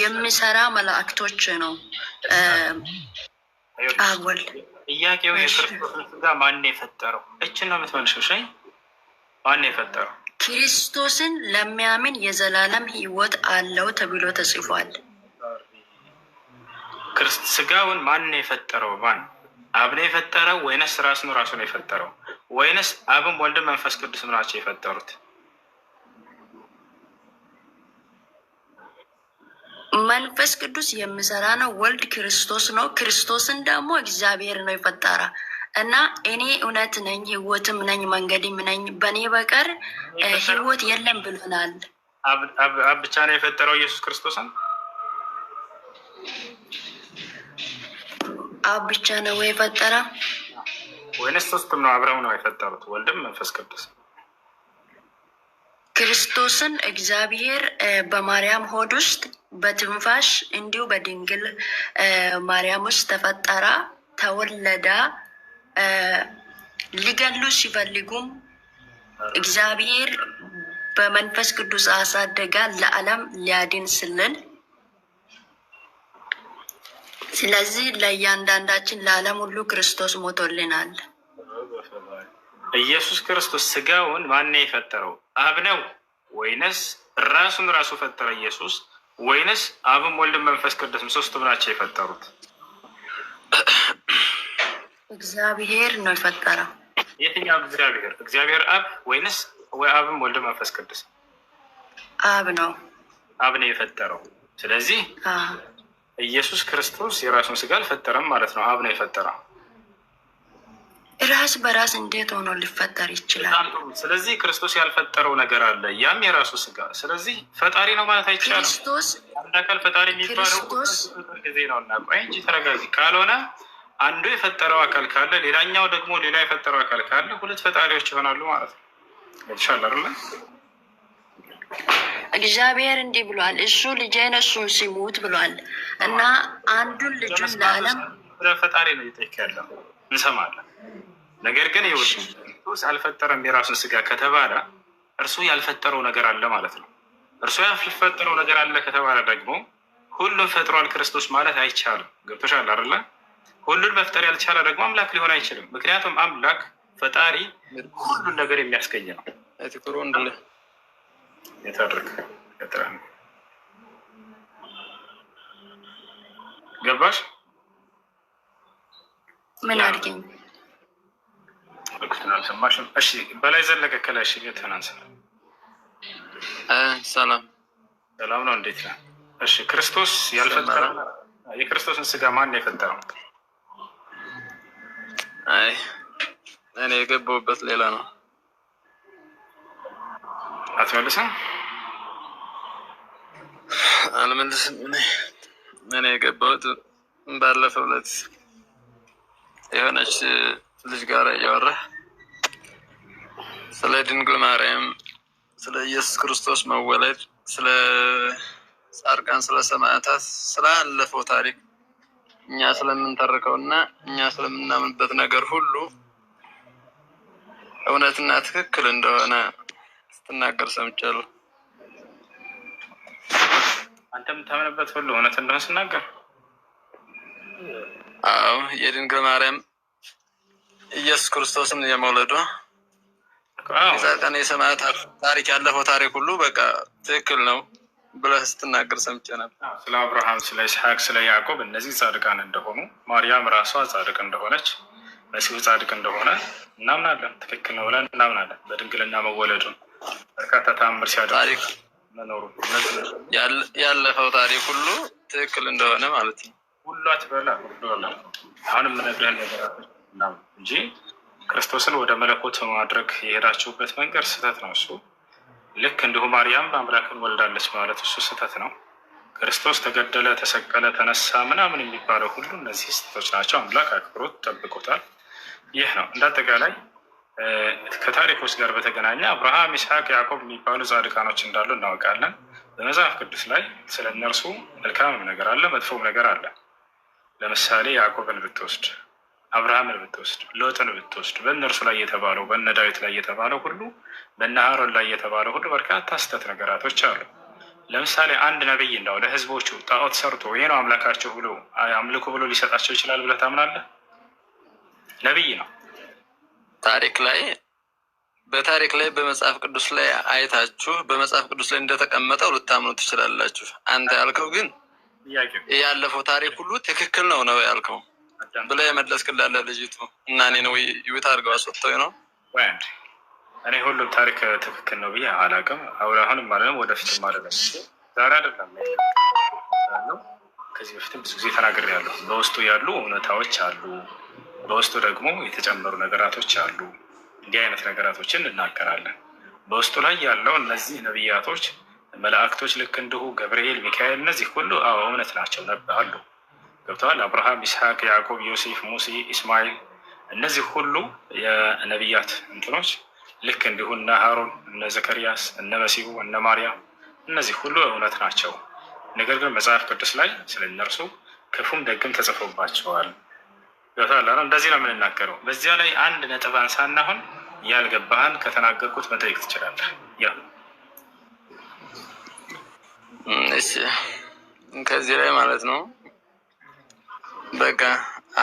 S1: የሚሰራ መላእክቶች ነው አብ ወልድ።
S2: ጥያቄው የክርስቶስን ስጋ ማን የፈጠረው? እችን ነው የምትመልሽው? ሸይ ማን የፈጠረው?
S1: ክርስቶስን ለሚያምን የዘላለም ሕይወት አለው ተብሎ ተጽፏል።
S2: ስጋውን ማን የፈጠረው? ማን? አብ ነው የፈጠረው ወይንስ ራሱን ነው የፈጠረው? ወይንስ አብም ወልድም መንፈስ ቅዱስም ናቸው የፈጠሩት?
S1: መንፈስ ቅዱስ የሚሰራ ነው። ወልድ ክርስቶስ ነው። ክርስቶስን ደግሞ እግዚአብሔር ነው የፈጠረ እና እኔ እውነት ነኝ፣ ሕይወትም ነኝ፣ መንገድም ነኝ፣ በእኔ በቀር ሕይወት የለም ብሎናል።
S2: አብ ብቻ ነው የፈጠረው ኢየሱስ ክርስቶስን?
S1: አብ ብቻ ነው የፈጠረ
S2: ወይንስ ሶስቱም ነው አብረው ነው የፈጠሩት? ወልድም መንፈስ ቅዱስ።
S1: ክርስቶስን እግዚአብሔር በማርያም ሆድ ውስጥ በትንፋሽ እንዲሁ በድንግል ማርያም ውስጥ ተፈጠረ፣ ተወለደ። ሊገሉ ሲፈልጉም እግዚአብሔር በመንፈስ ቅዱስ አሳደጋ ለዓለም ሊያድን ስልን። ስለዚህ ለእያንዳንዳችን ለዓለም ሁሉ ክርስቶስ ሞቶልናል።
S2: ኢየሱስ ክርስቶስ ስጋውን ማን የፈጠረው? አብ ነው ወይንስ ራሱን ራሱ ፈጠረ ኢየሱስ? ወይንስ አብም ወልድም መንፈስ ቅዱስም ሶስቱም ናቸው የፈጠሩት?
S1: እግዚአብሔር ነው የፈጠረው።
S2: የትኛው እግዚአብሔር? እግዚአብሔር አብ ወይንስ አብም ወልድም መንፈስ ቅዱስ?
S1: አብ ነው።
S2: አብ ነው የፈጠረው። ስለዚህ ኢየሱስ ክርስቶስ የራሱን ስጋ አልፈጠረም ማለት ነው። አብ ነው የፈጠረው።
S1: ራስ በራስ እንዴት ሆኖ ሊፈጠር ይችላል?
S2: ስለዚህ ክርስቶስ ያልፈጠረው ነገር አለ፣ ያም የራሱ ስጋ። ስለዚህ ፈጣሪ ነው ማለት አይቻልም።
S1: ክርስቶስ
S2: አንድ አካል ፈጣሪ የሚባለው ጊዜ ነው እና ቆይ እንጂ ተረጋጊ። ካልሆነ አንዱ የፈጠረው አካል ካለ ሌላኛው ደግሞ ሌላ የፈጠረው አካል ካለ ሁለት ፈጣሪዎች ይሆናሉ ማለት ነው። ይሻላል አይደል?
S1: እግዚአብሔር እንዲህ ብሏል፣ እሱ ልጄን እሱን ሲሙት ብሏል እና አንዱን ልጁን ለዓለም
S2: ፈጣሪ ነው እየጠየቀ ያለው እንሰማለን። ነገር ግን ክርስቶስ አልፈጠረም የራሱን ስጋ ከተባለ እርሱ ያልፈጠረው ነገር አለ ማለት ነው። እርሱ ያልፈጠረው ነገር አለ ከተባለ ደግሞ ሁሉን ፈጥሯል ክርስቶስ ማለት አይቻልም። ገብቶሻል አይደለ? ሁሉን መፍጠር ያልቻለ ደግሞ አምላክ ሊሆን አይችልም። ምክንያቱም አምላክ ፈጣሪ ሁሉን ነገር የሚያስገኝ ነው። የታደርግ ገባሽ?
S1: ምን አድርገኝ
S2: አልሰማሽም? እሺ በላይ ዘለቀ ከላይ ተናንስ።
S6: ሰላም
S2: ሰላም ነው። እንዴት ነው? እሺ ክርስቶስ ያልፈጠረው የክርስቶስን ስጋ ማን ነው የፈጠረው?
S6: አይ እኔ የገባሁበት ሌላ ነው።
S2: አትመልስም?
S6: አልመልስም። እኔ የገባሁት ባለፈው ዕለት የሆነች ልጅ ጋር እያወራህ ስለ ድንግል ማርያም፣ ስለ ኢየሱስ ክርስቶስ መወለድ፣ ስለ ጻድቃን፣ ስለ ሰማዕታት፣ ስላለፈው ታሪክ እኛ ስለምንተርከው እና እኛ ስለምናምንበት ነገር ሁሉ እውነትና ትክክል እንደሆነ ስትናገር ሰምቻለሁ።
S2: አንተ የምታምንበት ሁሉ እውነት እንደሆነ ስናገር?
S6: አዎ የድንግል ማርያም ኢየሱስ ክርስቶስን የመውለዷ የጻድቃን የሰማዕታት ታሪክ ያለፈው ታሪክ ሁሉ በቃ ትክክል ነው ብለህ ስትናገር ሰምቼ ነበር።
S2: ስለ አብርሃም፣ ስለ ይስሐቅ፣ ስለ ያዕቆብ እነዚህ ጻድቃን እንደሆኑ፣ ማርያም ራሷ ጻድቅ እንደሆነች፣ መሲሁ ጻድቅ እንደሆነ እናምናለን። ትክክል ነው ብለን እናምናለን። በድንግልና መወለዱን በርካታ ተአምር ሲያደርግ መኖሩ
S6: ያለፈው ታሪክ ሁሉ ትክክል እንደሆነ ማለት ነው።
S2: ሁሉ አትበላ አሁን የምነግርህን ነገራቶች እንጂ ክርስቶስን ወደ መለኮት ማድረግ የሄዳችሁበት መንገድ ስህተት ነው። እሱ ልክ እንዲሁ ማርያም አምላክን ወልዳለች ማለት እሱ ስህተት ነው። ክርስቶስ ተገደለ፣ ተሰቀለ፣ ተነሳ ምናምን የሚባለው ሁሉ እነዚህ ስህተቶች ናቸው። አምላክ አክብሮት ጠብቆታል። ይህ ነው እንደ አጠቃላይ ከታሪኮች ጋር በተገናኘ አብርሃም፣ ይስሐቅ፣ ያዕቆብ የሚባሉ ጻድቃኖች እንዳሉ እናውቃለን። በመጽሐፍ ቅዱስ ላይ ስለ እነርሱ መልካምም ነገር አለ፣ መጥፎም ነገር አለ። ለምሳሌ ያዕቆብን ብትወስድ፣ አብርሃምን ብትወስድ፣ ሎጥን ብትወስድ በእነርሱ ላይ የተባለው በነ ዳዊት ላይ የተባለው ሁሉ በነ አሮን ላይ የተባለው ሁሉ በርካታ ስህተት ነገራቶች አሉ። ለምሳሌ አንድ ነቢይ እንዳው ለህዝቦቹ ጣዖት ሰርቶ ይሄ ነው አምላካቸው ብሎ አምልኩ ብሎ ሊሰጣቸው ይችላል ብለህ ታምናለህ? ነቢይ ነው።
S6: ታሪክ ላይ በታሪክ ላይ በመጽሐፍ ቅዱስ ላይ አይታችሁ በመጽሐፍ ቅዱስ ላይ እንደተቀመጠው ልታምኑ ትችላላችሁ። አንተ ያልከው ግን ያለፈው ታሪክ ሁሉ ትክክል ነው ነው ያልከው ብለህ የመለስክላለ ልጅቱ እና እኔ ነው ይውት አድርገው አስወጥተው ነው።
S2: እኔ ሁሉም ታሪክ ትክክል ነው ብዬ አላውቅም። አሁንም ማለትም ወደፊትም ማለት ዛሬ አይደለም ከዚህ በፊትም ብዙ ጊዜ ተናግሬያለሁ። በውስጡ ያሉ እውነታዎች አሉ፣ በውስጡ ደግሞ የተጨመሩ ነገራቶች አሉ። እንዲህ አይነት ነገራቶችን እናገራለን። በውስጡ ላይ ያለው እነዚህ ነቢያቶች መላእክቶች ልክ እንዲሁ ገብርኤል፣ ሚካኤል እነዚህ ሁሉ አዎ እውነት ናቸው አሉ። ገብተዋል። አብርሃም፣ ይስሐቅ፣ ያዕቆብ፣ ዮሴፍ፣ ሙሴ፣ ኢስማኤል እነዚህ ሁሉ የነቢያት እንትኖች ልክ እንዲሁ እነ ሃሮን፣ እነ ዘከርያስ፣ እነ መሲሁ፣ እነ ማርያም እነዚህ ሁሉ እውነት ናቸው። ነገር ግን መጽሐፍ ቅዱስ ላይ ስለ እነርሱ ክፉም ደግም ተጽፎባቸዋል። ገብተዋል። እንደዚህ ነው የምንናገረው። በዚያ ላይ አንድ ነጥብ አንሳና አሁን ያልገባህን ከተናገርኩት መጠየቅ ትችላለህ።
S6: እሺ ከዚህ ላይ ማለት ነው በቃ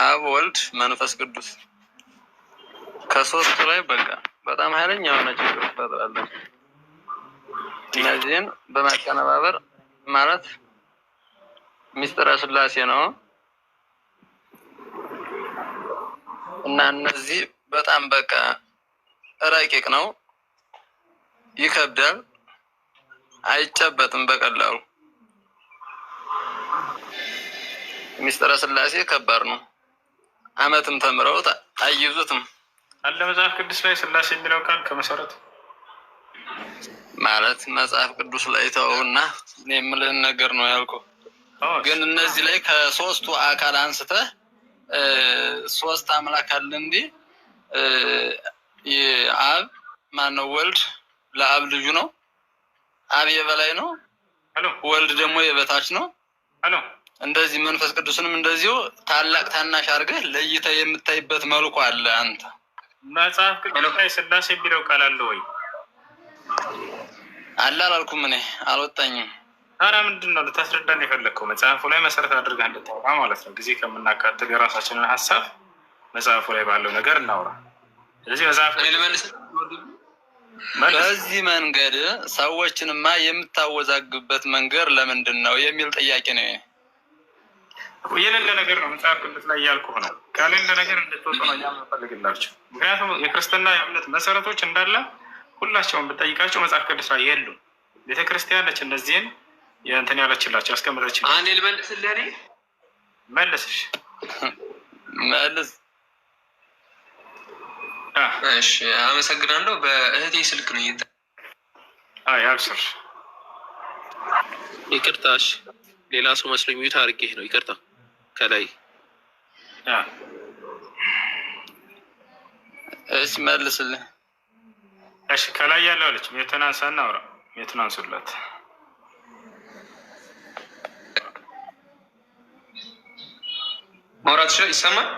S6: አብ፣ ወልድ፣ መንፈስ ቅዱስ ከሶስቱ ላይ በቃ በጣም ኃይለኛ የሆነ ችግር ትፈጥራለች። እነዚህን በማቀነባበር ማለት ሚስጥረ ስላሴ ነው እና እነዚህ በጣም በቃ ረቂቅ ነው፣ ይከብዳል፣ አይጨበጥም በቀላሉ። ሚስጥረ ስላሴ ከባድ ነው። አመትም ተምረውት አይይዙትም።
S2: አለ መጽሐፍ ቅዱስ ላይ ስላሴ የሚለው ቃል ከመሰረቱ
S6: ማለት መጽሐፍ ቅዱስ ላይ ተውና እኔ የምልህን ነገር ነው ያልኩህ። ግን እነዚህ ላይ ከሶስቱ አካል አንስተህ ሶስት አምላክ አለ እንዲ የአብ ማነው ወልድ ለአብ ልጁ ነው። አብ የበላይ ነው፣ ወልድ ደግሞ የበታች ነው። እንደዚህ መንፈስ ቅዱስንም እንደዚሁ ታላቅ ታናሽ አድርገህ ለይተህ የምታይበት መልኩ አለ። አንተ
S2: መጽሐፍ ቅዱስ ላይ ስላሴ የሚለው ቃል አለ ወይ?
S6: አለ አላልኩም፣ እኔ አልወጣኝም።
S2: ታዲያ ምንድን ነው ልታስረዳን የፈለግከው? መጽሐፉ ላይ መሰረት አድርገህ እንድታወራ ማለት ነው። ጊዜ ከምናቃጥል የራሳችንን ሀሳብ መጽሐፉ ላይ ባለው ነገር እናውራ። ስለዚህ መጽሐፍ
S6: በዚህ መንገድ ሰዎችንማ የምታወዛግበት መንገድ ለምንድን ነው የሚል ጥያቄ ነው።
S2: የሌለ ነገር ነው መጽሐፍ ቅዱስ ላይ እያልኩህ ነው። ከሌለ ነገር እንድትወጡ ነው እኛ የምንፈልግላቸው። ምክንያቱም የክርስትና የእምነት መሰረቶች እንዳለ ሁላቸውን ብጠይቃቸው መጽሐፍ ቅዱስ ላይ የሉም። ቤተክርስቲያን ነች እነዚህን የእንትን ያለችላቸው ያስቀምጠችላቸው።
S5: አንዴ ልመልስልህ። እኔ
S2: መልስሽ
S6: መልስ።
S5: እሺ አመሰግናለሁ። በእህቴ ስልክ ነው
S2: አብስር።
S7: ይቅርታሽ ሌላ ሰው መስሎኝ ሚዩት አድርጌህ ነው። ይቅርታ ከላይ
S6: እሺ መልስልህ።
S2: እሺ ከላይ ያለው ልጅ ሚዩትን አንሳና አውራ። ሚዩትን አንሱላት።
S5: ማውራት ይሰማል?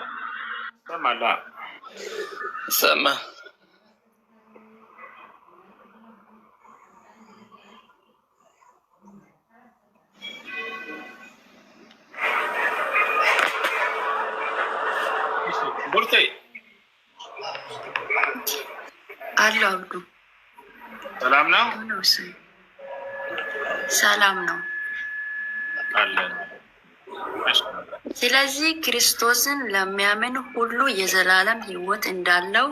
S2: ይሰማል።
S6: ይሰማል።
S2: ቡርቴ
S8: አሎ አብዱ
S2: ሰላም ነው?
S8: ሰላም ነው
S2: አለን።
S8: ስለዚህ ክርስቶስን ለሚያምን ሁሉ የዘላለም ሕይወት እንዳለው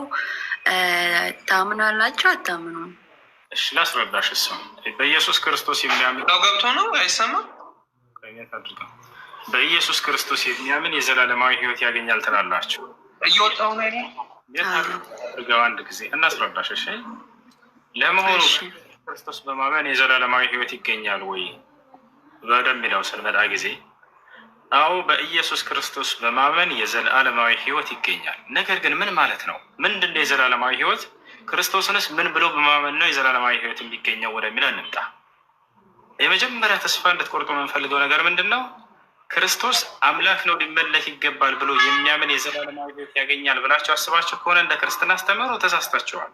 S8: ታምናላችሁ አታምኑም?
S2: እሺ ላስረዳሽ። እሱ በኢየሱስ ክርስቶስ የሚያምን
S5: ነው። ገብቶ ነው አይሰማም?
S2: በኢየሱስ ክርስቶስ የሚያምን የዘላለማዊ ሕይወት ያገኛል ትላላችሁ።
S5: እየወጣው ነው አይደል?
S2: የታርገው አንድ ጊዜ እናስረዳሽ። እሺ ለመሆኑ ክርስቶስ በማመን የዘላለማዊ ሕይወት ይገኛል ወይ ወደሚለው ስንመጣ ጊዜ አዎ በኢየሱስ ክርስቶስ በማመን የዘላለማዊ ሕይወት ይገኛል። ነገር ግን ምን ማለት ነው? ምንድን ነው የዘላለማዊ ሕይወት? ክርስቶስንስ ምን ብሎ በማመን ነው የዘላለማዊ ሕይወት የሚገኘው ወደሚለው እንምጣ። የመጀመሪያ ተስፋ እንድትቆርጡ የምንፈልገው ነገር ምንድን ነው? ክርስቶስ አምላክ ነው ሊመለክ ይገባል ብሎ የሚያምን የዘላለማዊ ሕይወት ያገኛል ብላችሁ አስባችሁ ከሆነ እንደ ክርስትና አስተምህሮ ተሳስታችኋል።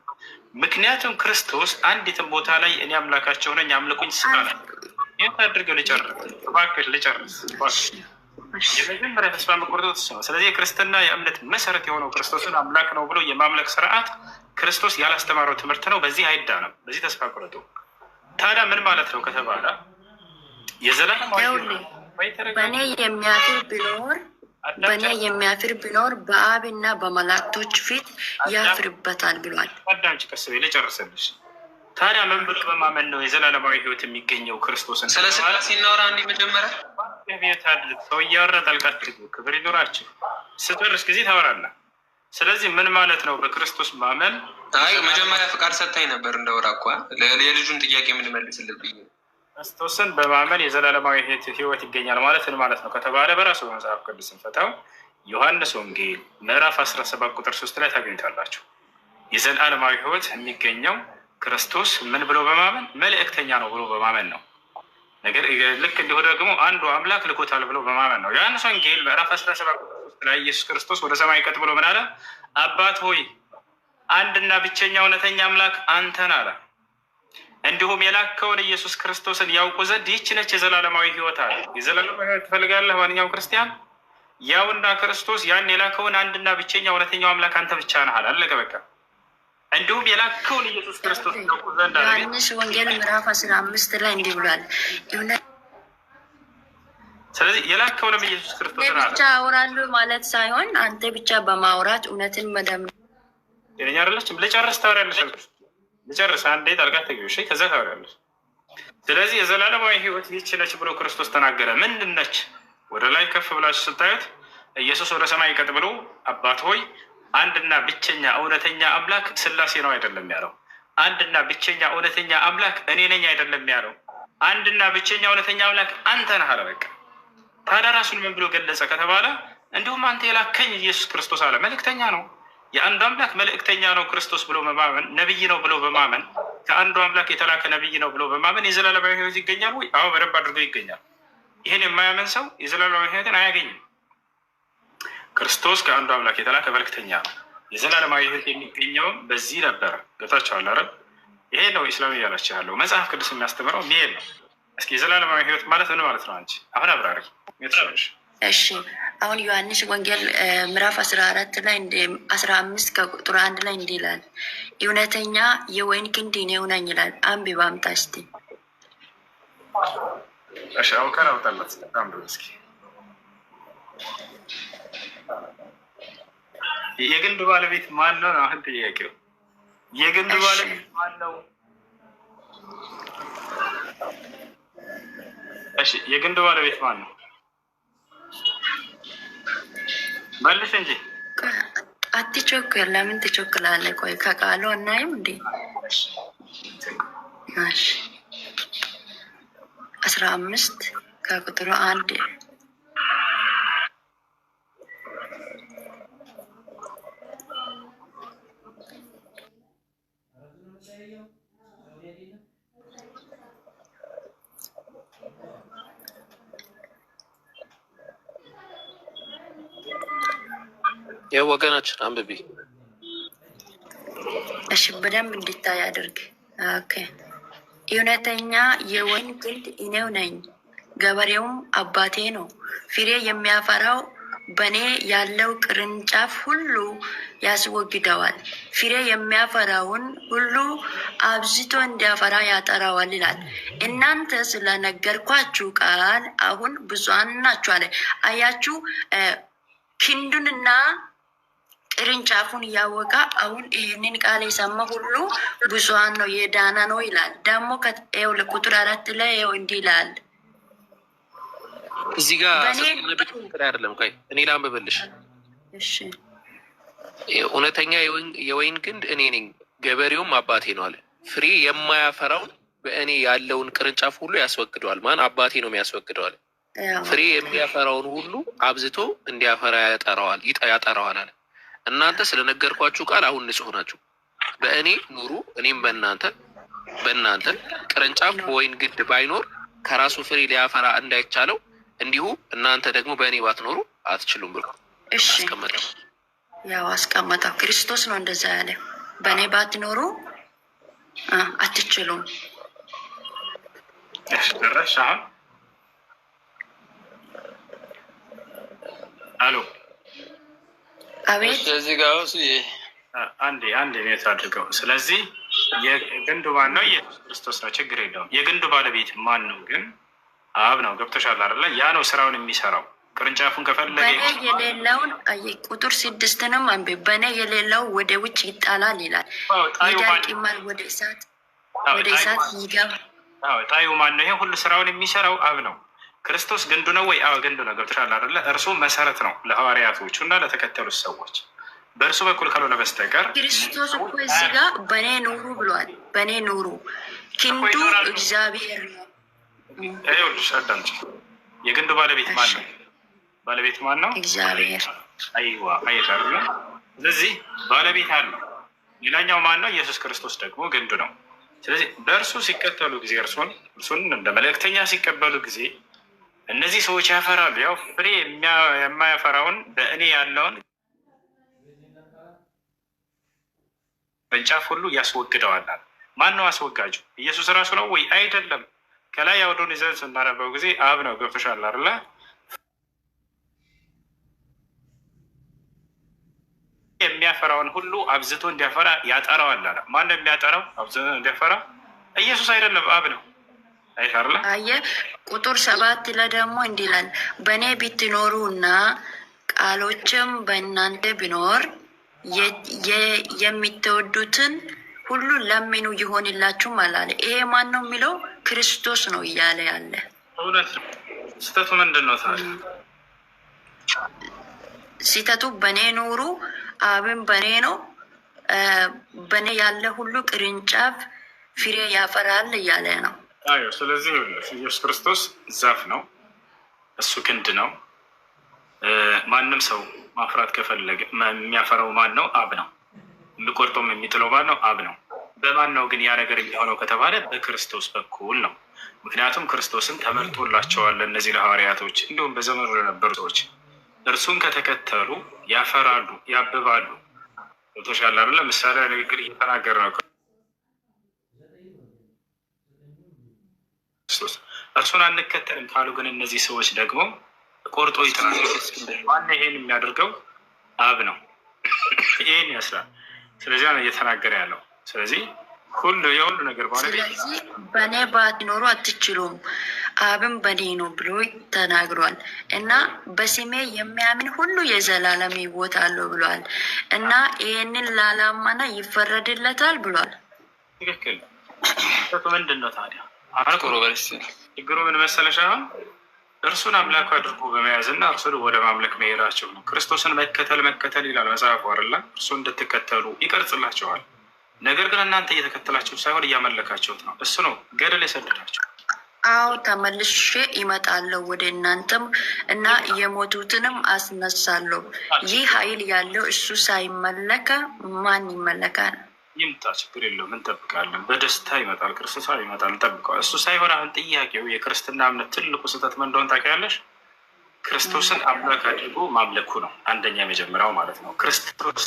S2: ምክንያቱም ክርስቶስ አንዲትም ቦታ ላይ እኔ አምላካቸው ነኝ አምልኩኝ ስላለ ይህ አድርገው ልጨርስ። የመጀመሪያ ተስፋ መቆረጥ ነው። ስለዚህ የክርስትና የእምነት መሰረት የሆነው ክርስቶስን አምላክ ነው ብሎ የማምለክ ስርዓት ክርስቶስ ያላስተማረው ትምህርት ነው። በዚህ አይዳንም። በዚህ ተስፋ ቆረጡ። ታዲያ ምን ማለት ነው ከተባለ የዘላለማዊ
S8: በእኔ የሚያፍር ቢኖር በአብና በመላእክቶች ፊት ያፍርበታል ብሏል።
S2: አዳምጪ፣ ቀስ በይ ልጨርስልሽ። ታዲያ ምን ብሎ በማመን ነው የዘላለማዊ ሕይወት የሚገኘው? ክርስቶስን
S5: ስለ ስላሴ እናወራ። አንዲ መጀመሪያ
S2: ቤት አድርግ። ሰው እያወራ ጣልቃ አትግቡ። ክብር ይኖራችሁ። ስጨርስ ጊዜ ታወራለህ። ስለዚህ ምን ማለት ነው በክርስቶስ ማመን?
S5: አይ መጀመሪያ ፍቃድ ሰጥታኝ ነበር እንደወራ እኮ የልጁን ጥያቄ የምንመልስልብኝ።
S2: ክርስቶስን በማመን የዘላለማዊ ሕይወት ይገኛል ማለት ነው ከተባለ በራሱ መጽሐፍ ቅዱስ ስንፈታው ዮሐንስ ወንጌል ምዕራፍ 17 ቁጥር 3 ላይ ታገኙታላችሁ። የዘላለማዊ ሕይወት የሚገኘው ክርስቶስ ምን ብሎ በማመን መልእክተኛ ነው ብሎ በማመን ነው። ነገር ልክ እንዲሁ ደግሞ አንዱ አምላክ ልኮታል ብሎ በማመን ነው። ዮሐንስ ወንጌል ምዕራፍ 17 ቁጥር 3 ላይ ኢየሱስ ክርስቶስ ወደ ሰማይ ቀጥ ብሎ ምን አለ? አባት ሆይ አንድና ብቸኛ እውነተኛ አምላክ አንተን አለ። እንዲሁም የላከውን ኢየሱስ ክርስቶስን ያውቁ ዘንድ ይህች ነች የዘላለማዊ ሕይወት አለ። የዘላለማዊ ሕይወት ትፈልጋለህ? ማንኛውም ክርስቲያን ያውና ክርስቶስ ያን የላከውን አንድና ብቸኛ እውነተኛው አምላክ አንተ ብቻ ነህ አለ። አለቀ በቃ። እንዲሁም የላከውን ኢየሱስ ክርስቶስ ያውቁ ዘንድ አለ።
S8: ዮሐንስ ወንጌል ምዕራፍ 15 ላይ እንዲህ ብሏል።
S2: ስለዚህ የላከውንም ኢየሱስ ክርስቶስን አለ።
S8: ብቻ አወራለሁ ማለት ሳይሆን አንተ ብቻ በማውራት እውነትን መደም
S2: የኛ አይደለችም። ልጨርስ ታወሪያለሽ አልኩሽ። ልጨርስ አንዴ ጣልቃ ተገቢ። እሺ ከዛ ታወሪያለሽ። ስለዚህ የዘላለማዊ ሕይወት ይህች ነች ብሎ ክርስቶስ ተናገረ። ምንድን ነች? ወደ ላይ ከፍ ብላችሁ ስታዩት ኢየሱስ ወደ ሰማይ ቀጥ ብሎ አባት ሆይ አንድና ብቸኛ እውነተኛ አምላክ ሥላሴ ነው አይደለም ያለው። አንድና ብቸኛ እውነተኛ አምላክ እኔ ነኝ አይደለም ያለው። አንድና ብቸኛ እውነተኛ አምላክ አንተ ነህ አለ። በቃ ታዲያ ራሱን ምን ብሎ ገለጸ ከተባለ እንዲሁም አንተ የላከኝ ኢየሱስ ክርስቶስ አለ። መልእክተኛ ነው፣ የአንዱ አምላክ መልእክተኛ ነው ክርስቶስ ብሎ በማመን ነቢይ ነው ብሎ በማመን ከአንዱ አምላክ የተላከ ነቢይ ነው ብሎ በማመን የዘላለማዊ ሕይወት ይገኛል ወይ? አዎ በደንብ አድርጎ ይገኛል። ይህን የማያምን ሰው የዘላለማዊ ሕይወትን አያገኝም። ክርስቶስ ከአንዱ አምላክ የተላከ መልእክተኛ ነው። የዘላለማዊ ሕይወት የሚገኘውም በዚህ ነበረ። ገብታችኋል አይደል? ይሄ ነው ኢስላም እያላችሁ ያለው መጽሐፍ ቅዱስ የሚያስተምረው ይሄ ነው። እስኪ የዘላለማዊ ሕይወት ማለት ምን ማለት ነው? አንቺ አሁን አብራሪ የተሻለሽ።
S8: እሺ አሁን ዮሐንስ ወንጌል ምዕራፍ 14 ላይ 15 ከቁጥር 1 ላይ እንዲህ ይላል፣ እውነተኛ የወይን ግንድ እኔው ነኝ ይላል። አንብባ አምጣ እስቲ።
S2: እሺ አውቀን አውጣላት አንብብ እስኪ። የግንዱ ባለቤት ማን ነው? አሁን ጥያቄው የግንዱ ባለቤት ማን ነው? እሺ የግንዱ ባለቤት ማን ነው? መልስ እንጂ
S8: አትቸኩል። ለምን ትቸኩላለህ? ቆይ ከቃሉ አናይም እንዴ? እሺ 15 ከቁጥሩ 1
S7: የወገናችን አንብቢ።
S8: እሺ በደንብ እንዲታይ አድርግ። ኦኬ እውነተኛ የወይን ግንድ እኔው ነኝ፣ ገበሬውም አባቴ ነው። ፍሬ የሚያፈራው በእኔ ያለው ቅርንጫፍ ሁሉ ያስወግደዋል፣ ፍሬ የሚያፈራውን ሁሉ አብዝቶ እንዲያፈራ ያጠራዋል ይላል። እናንተ ስለነገርኳችሁ ቃል አሁን ብዙኃን ናችሁ አለ። አያችሁ ክንዱንና ቅርንጫፉን እያወቀ አሁን ይህንን ቃል የሰማ ሁሉ ብዙኃን ነው የዳነ ነው ይላል። ደግሞ ቁጥር 4 ላይ እንዲህ ይላል።
S7: እዚህ ጋር አይደለም። ቆይ እኔ ላንብብልሽ።
S8: እሺ
S7: እውነተኛ የወይን ግንድ እኔ ነኝ፣ ገበሬውም አባቴ ነው አለ። ፍሬ የማያፈራውን በእኔ ያለውን ቅርንጫፍ ሁሉ ያስወግደዋል። ማን? አባቴ ነው የሚያስወግደዋል። ፍሬ የሚያፈራውን ሁሉ አብዝቶ እንዲያፈራ ያጠራዋል አለ። እናንተ ስለነገርኳችሁ ቃል አሁን ንጹሕ ናችሁ። በእኔ ኑሩ፣ እኔም በእናንተ ቅርንጫፍ በወይን ግንድ ባይኖር ከራሱ ፍሬ ሊያፈራ እንዳይቻለው እንዲሁ እናንተ ደግሞ በእኔ ባትኖሩ አትችሉም ብሎ አስቀመጠው።
S8: ያው አስቀመጠው። ክርስቶስ ነው እንደዛ ያለ። በእኔ ባትኖሩ አትችሉም።
S2: አሎ
S8: አቤት።
S6: እዚህ ጋር
S2: አንዴ ቤት አድርገው። ስለዚህ የግንዱ ማን ነው? ኢየሱስ ክርስቶስ ነው። ችግር የለውም። የግንዱ ባለቤት ማን ነው ግን? አብ ነው። ገብቶሻል አይደለ? ያ ነው ስራውን የሚሰራው። ቅርንጫፉን ከፈለገ
S8: በእኔ የሌለውን ቁጥር 6ንም አንብብ። በእኔ የሌለው ወደ ውጭ ይጣላል ይላል። ይደርቅማል፣ ወደ እሳት ይገባል።
S2: ጣዩ ማን ነው? ይሄ ሁሉ ስራውን የሚሰራው አብ ነው። ክርስቶስ ግንዱ ነው ወይ? አዎ ግንዱ ነው። ገብቶሻል አይደለ? እርሱ መሰረት ነው ለሐዋርያቶቹ እና ለተከተሉት ሰዎች። በእርሱ በኩል ካልሆነ በስተቀር
S8: ክርስቶስ እኮ እዚህ ጋር በእኔ ኑሩ ብሏል። በእኔ ኑሩ። ክንዱ እግዚአብሔር ነው።
S2: ይኸውልሽ አዳምጪ። የግንዱ ባለቤት ማን ነው? ባለቤት ማን ነው?
S8: እግዚአብሔር።
S2: አይዋ አይታርለ። ስለዚህ ባለቤት አለ። ሌላኛው ማን ነው? ኢየሱስ ክርስቶስ ደግሞ ግንዱ ነው። ስለዚህ በእርሱ ሲከተሉ ጊዜ እርሱን እንደ መልእክተኛ ሲቀበሉ ጊዜ እነዚህ ሰዎች ያፈራሉ። ያው ፍሬ የማያፈራውን በእኔ ያለውን ቅርንጫፍ ሁሉ ያስወግደዋል። ማን ነው አስወጋጁ? ኢየሱስ ራሱ ነው ወይ? አይደለም። ከላይ አውዱን ይዘን ስናነበው ጊዜ አብ ነው። ገብቶሻል አይደለ? የሚያፈራውን ሁሉ አብዝቶ እንዲያፈራ ያጠራዋል አለ። ማን ነው የሚያጠራው አብዝቶ እንዲያፈራ? ኢየሱስ አይደለም፣ አብ ነው። አይታርለ
S8: አየህ ቁጥር 7 ላይ ደግሞ እንዲህ ይላል፣ በእኔ ብትኖሩ እና ቃሎችም በእናንተ ቢኖር የሚትወዱትን ሁሉ ለምኑ ይሆንላችሁም አላለ። ይሄ ማን ነው የሚለው? ክርስቶስ ነው እያለ ያለ።
S2: እውነት ነው። ስህተቱ ምንድን ነው ታዲያ?
S8: ስህተቱ በእኔ ኑሩ፣ አብን በእኔ ነው፣ በእኔ ያለ ሁሉ ቅርንጫፍ ፍሬ ያፈራል እያለ ነው።
S2: አዮ ስለዚህ ኢየሱስ ክርስቶስ ዛፍ ነው፣ እሱ ግንድ ነው። ማንም ሰው ማፍራት ከፈለገ የሚያፈራው ማን ነው? አብ ነው። የሚቆርጠውም የሚጥለው ማን ነው? አብ ነው። በማን ነው ግን ያ ነገር የሚሆነው ከተባለ በክርስቶስ በኩል ነው። ምክንያቱም ክርስቶስን ተመርጦላቸዋል እነዚህ ለሐዋርያቶች፣ እንዲሁም በዘመኑ ለነበሩ ሰዎች እርሱን ከተከተሉ ያፈራሉ፣ ያብባሉ። ቶሻል አለ ምሳሌ ንግግር እየተናገረ ነው። እርሱን አንከተልም ካሉ ግን እነዚህ ሰዎች ደግሞ ቆርጦ ይጥላል። ማን ይሄን የሚያደርገው? አብ ነው። ይሄን ይመስላል። ስለዚህ ነው እየተናገረ ያለው። ስለዚህ የሁሉ ነገር
S8: ስለዚህ በእኔ ባትኖሩ አትችሉም፣ አብም በእኔ ነው ብሎ ተናግሯል። እና በስሜ የሚያምን ሁሉ የዘላለም ሕይወት አለው ብሏል። እና ይህንን ላላመነ ይፈረድለታል ብሏል።
S2: ትክክል። ምንድን ነው ታዲያ ችግሩ? ምን መሰለሽ? አሁን እርሱን አምላክ አድርጎ በመያዝ እና እርሱን ወደ ማምለክ መሄዳቸው ነው። ክርስቶስን መከተል ይላል መጽሐፉ አይደለ? እርሱ እንድትከተሉ ይቀርጽላቸዋል። ነገር ግን እናንተ እየተከተላችሁ ሳይሆን እያመለካችሁት ነው። እሱ ነው ገደል የሰደዳቸው።
S8: አዎ ተመልሼ ይመጣለሁ ወደ እናንተም እና የሞቱትንም አስነሳለሁ። ይህ ኃይል ያለው እሱ ሳይመለከ ማን ይመለካል?
S2: ይምጣ፣ ችግር የለውም፣ እንጠብቃለን። በደስታ ይመጣል፣ ክርስቶስ ይመጣል፣ እንጠብቀዋል። እሱ ሳይሆን አሁን ጥያቄው የክርስትና እምነት ትልቁ ስህተት ምን እንደሆነ ታውቂያለሽ? ክርስቶስን አምላክ አድርጎ ማምለኩ ነው። አንደኛ የመጀመሪያው ማለት ነው። ክርስቶስ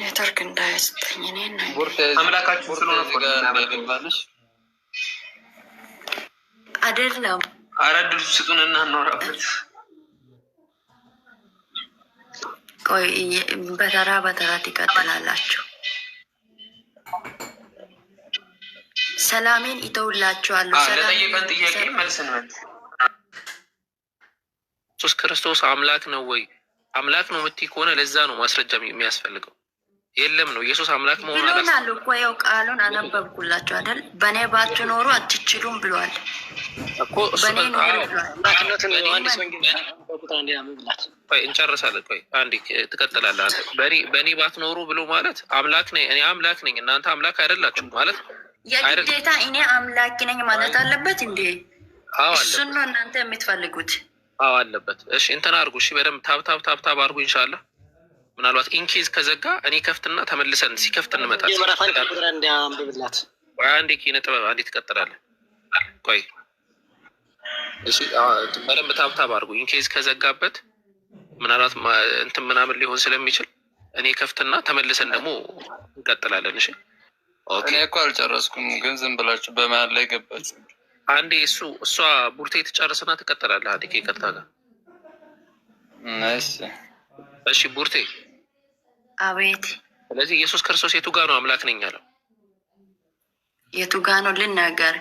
S8: ኔትወርክ እንዳያስጠኝ
S6: አምላካችን ስለሆነ
S8: አይደለም።
S6: አረድሉ ስጡንና እናወራበት።
S8: ቆይ በተራ ትቀጥላላችሁ። ሰላሜን ይተውላችኋለሁ።
S6: ለጠየቀን ጥያቄ መልስ ነው።
S7: ኢየሱስ ክርስቶስ አምላክ ነው ወይ? አምላክ ነው የምትይ ከሆነ ለዛ ነው ማስረጃ የሚያስፈልገው። የለም ነው ኢየሱስ አምላክ መሆኑ
S8: ብሎናል እኮ ያው ቃሉን አነበብኩላችሁ አይደል? በእኔ ባትኖሩ አትችሉም ብሏል እኮ። በእኔ ኖሩ ብሏል።
S7: እንጨርሳለን። ቆይ አንዴ ትቀጥላለህ አንተ። በእኔ ባትኖሩ ብሎ ማለት አምላክ ነኝ እኔ አምላክ ነኝ እናንተ አምላክ አይደላችሁ ማለት
S8: የግዴታ እኔ አምላክ ነኝ ማለት አለበት እንዴ? እሱን ነው እናንተ የምትፈልጉት?
S7: አዎ አለበት። እሺ እንትን አድርጉ። እሺ በደምብ ታብታብ አድርጉ። ኢንሻላህ ምናልባት ኢንኬዝ ከዘጋ እኔ ከፍትና ተመልሰን ሲከፍት እንመጣለን። አንዴ ኪነ ጥበብ አንዴ ትቀጥላለህ። ቆይ እሺ በደምብ ታብታብ አድርጉ። ኢንኬዝ ከዘጋበት ምናልባት እንትን ምናምን ሊሆን ስለሚችል እኔ ከፍትና ተመልሰን ደግሞ እንቀጥላለን። እሺ
S6: እኔ እኮ አልጨረስኩም፣ ግን ዝም ብላችሁ በመሀል ላይ ገባችሁ።
S7: አንዴ እሷ ቡርቴ ትጨርስና ትቀጥላለህ። አንዴ ከቀጥታ ጋር እሺ ቡርቴ።
S8: አቤት።
S7: ስለዚህ ኢየሱስ ክርስቶስ የቱ ጋር ነው አምላክ ነኝ ያለው?
S8: የቱ ጋር ነው ልናገር?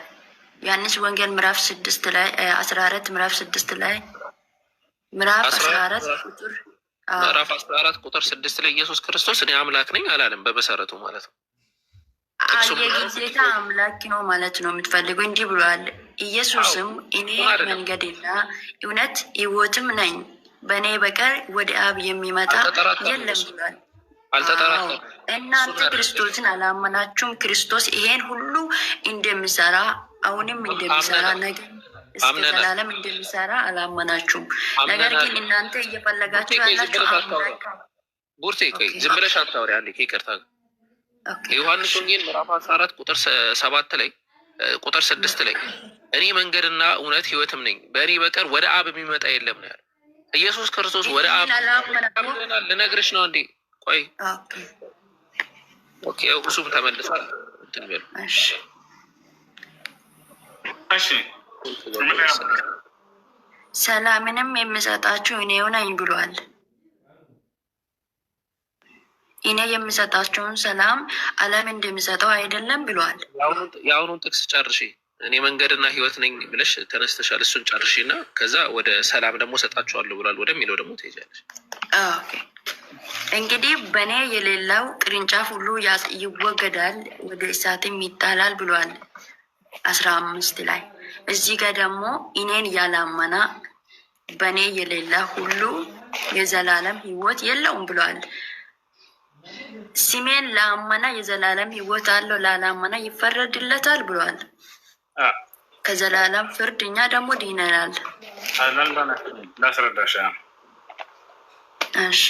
S8: ዮሐንስ ወንጌል ምዕራፍ 6 ላይ 14 ምዕራፍ 6 ላይ ምዕራፍ 14
S7: ቁጥር 6 ላይ ኢየሱስ ክርስቶስ እኔ አምላክ ነኝ አላለም በመሰረቱ ማለት ነው።
S8: የግዴታ አምላክ ነው ማለት ነው የምትፈልገው? እንዲህ ብሏል ኢየሱስም እኔ መንገድና እውነት ሕይወትም ነኝ፣ በእኔ በቀር ወደ አብ የሚመጣ የለም ብሏል።
S7: አልተጠራጠርም።
S8: እናንተ ክርስቶስን አላመናችሁም። ክርስቶስ ይሄን ሁሉ እንደሚሰራ አሁንም እንደሚሰራ ነገር እስከ ዘላለም እንደሚሰራ አላመናችሁም። ነገር ግን እናንተ እየፈለጋችሁ ያላችሁ
S7: ቡርቴ ቆይ ዝም ብለሽ አታውሪ። አንዴ ይቅርታ። ዮሐንስ ወንጌል ምዕራፍ 14 ቁጥር 7 ላይ ቁጥር 6 ላይ እኔ መንገድና እውነት ሕይወትም ነኝ፣ በእኔ በቀር ወደ አብ የሚመጣ የለም ነው ያለው ኢየሱስ ክርስቶስ። ወደ አብ ልነግርሽ ነው። አንዴ ቆይ ኦኬ፣ እሱም ተመልሷል። እንትን በሉ
S2: እሺ።
S8: ሰላምንም የምሰጣችሁ እኔው ነኝ ብሏል። እኔ የምሰጣችሁን ሰላም ዓለም እንደሚሰጠው አይደለም ብሏል።
S7: የአሁኑን ጥቅስ ጨርሺ። እኔ መንገድና ሕይወት ነኝ ብለሽ ተነስተሻል። እሱን ጨርሺ እና ከዛ ወደ ሰላም ደግሞ ሰጣችኋለሁ ብሏል ወደሚለው ደግሞ ትሄጃለሽ።
S8: እንግዲህ በእኔ የሌለው ቅርንጫፍ ሁሉ ይወገዳል፣ ወደ እሳትም ይጣላል ብሏል 15 ላይ። እዚህ ጋር ደግሞ እኔን ያላመና በእኔ የሌላ ሁሉ የዘላለም ሕይወት የለውም ብሏል። ስሜን ላመና የዘላለም ሕይወት አለው፣ ላላመና ይፈረድለታል ብሏል። ከዘላለም ፍርድ እኛ ደግሞ ድነናል።
S2: ላስረዳሽ።
S8: እሺ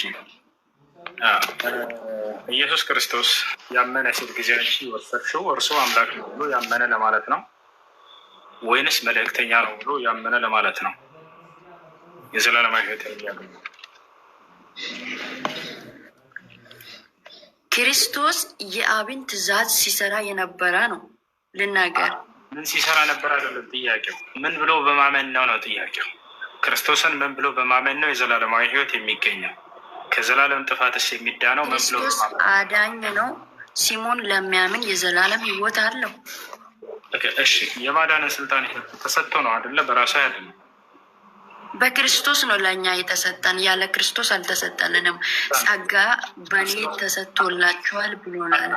S2: ኢየሱስ ክርስቶስ ያመነ ሲል ጊዜ ወሰድሽው እርሱ አምላክ ነው ብሎ ያመነ ለማለት ነው ወይንስ መልእክተኛ ነው ብሎ ያመነ ለማለት ነው? የዘላለም ሕይወት ያገኘ
S8: ክርስቶስ የአብን ትእዛዝ ሲሰራ የነበረ ነው። ልናገር
S2: ምን ሲሰራ ነበር አይደለም ጥያቄው። ምን ብሎ በማመን ነው ነው ጥያቄው። ክርስቶስን ምን ብሎ በማመን ነው የዘላለማዊ ሕይወት የሚገኘው? ከዘላለም ጥፋትስ የሚዳነው ምን ብሎ?
S8: ክርስቶስ አዳኝ ነው። ሲሞን ለሚያምን የዘላለም ሕይወት አለው።
S2: እሺ የማዳንን ስልጣን ተሰጥቶ ነው አይደለ? በራሱ አይደለም፣
S8: በክርስቶስ ነው ለእኛ የተሰጠን። ያለ ክርስቶስ አልተሰጠንንም። ጸጋ በእኔ ተሰጥቶላችኋል ብሎናል።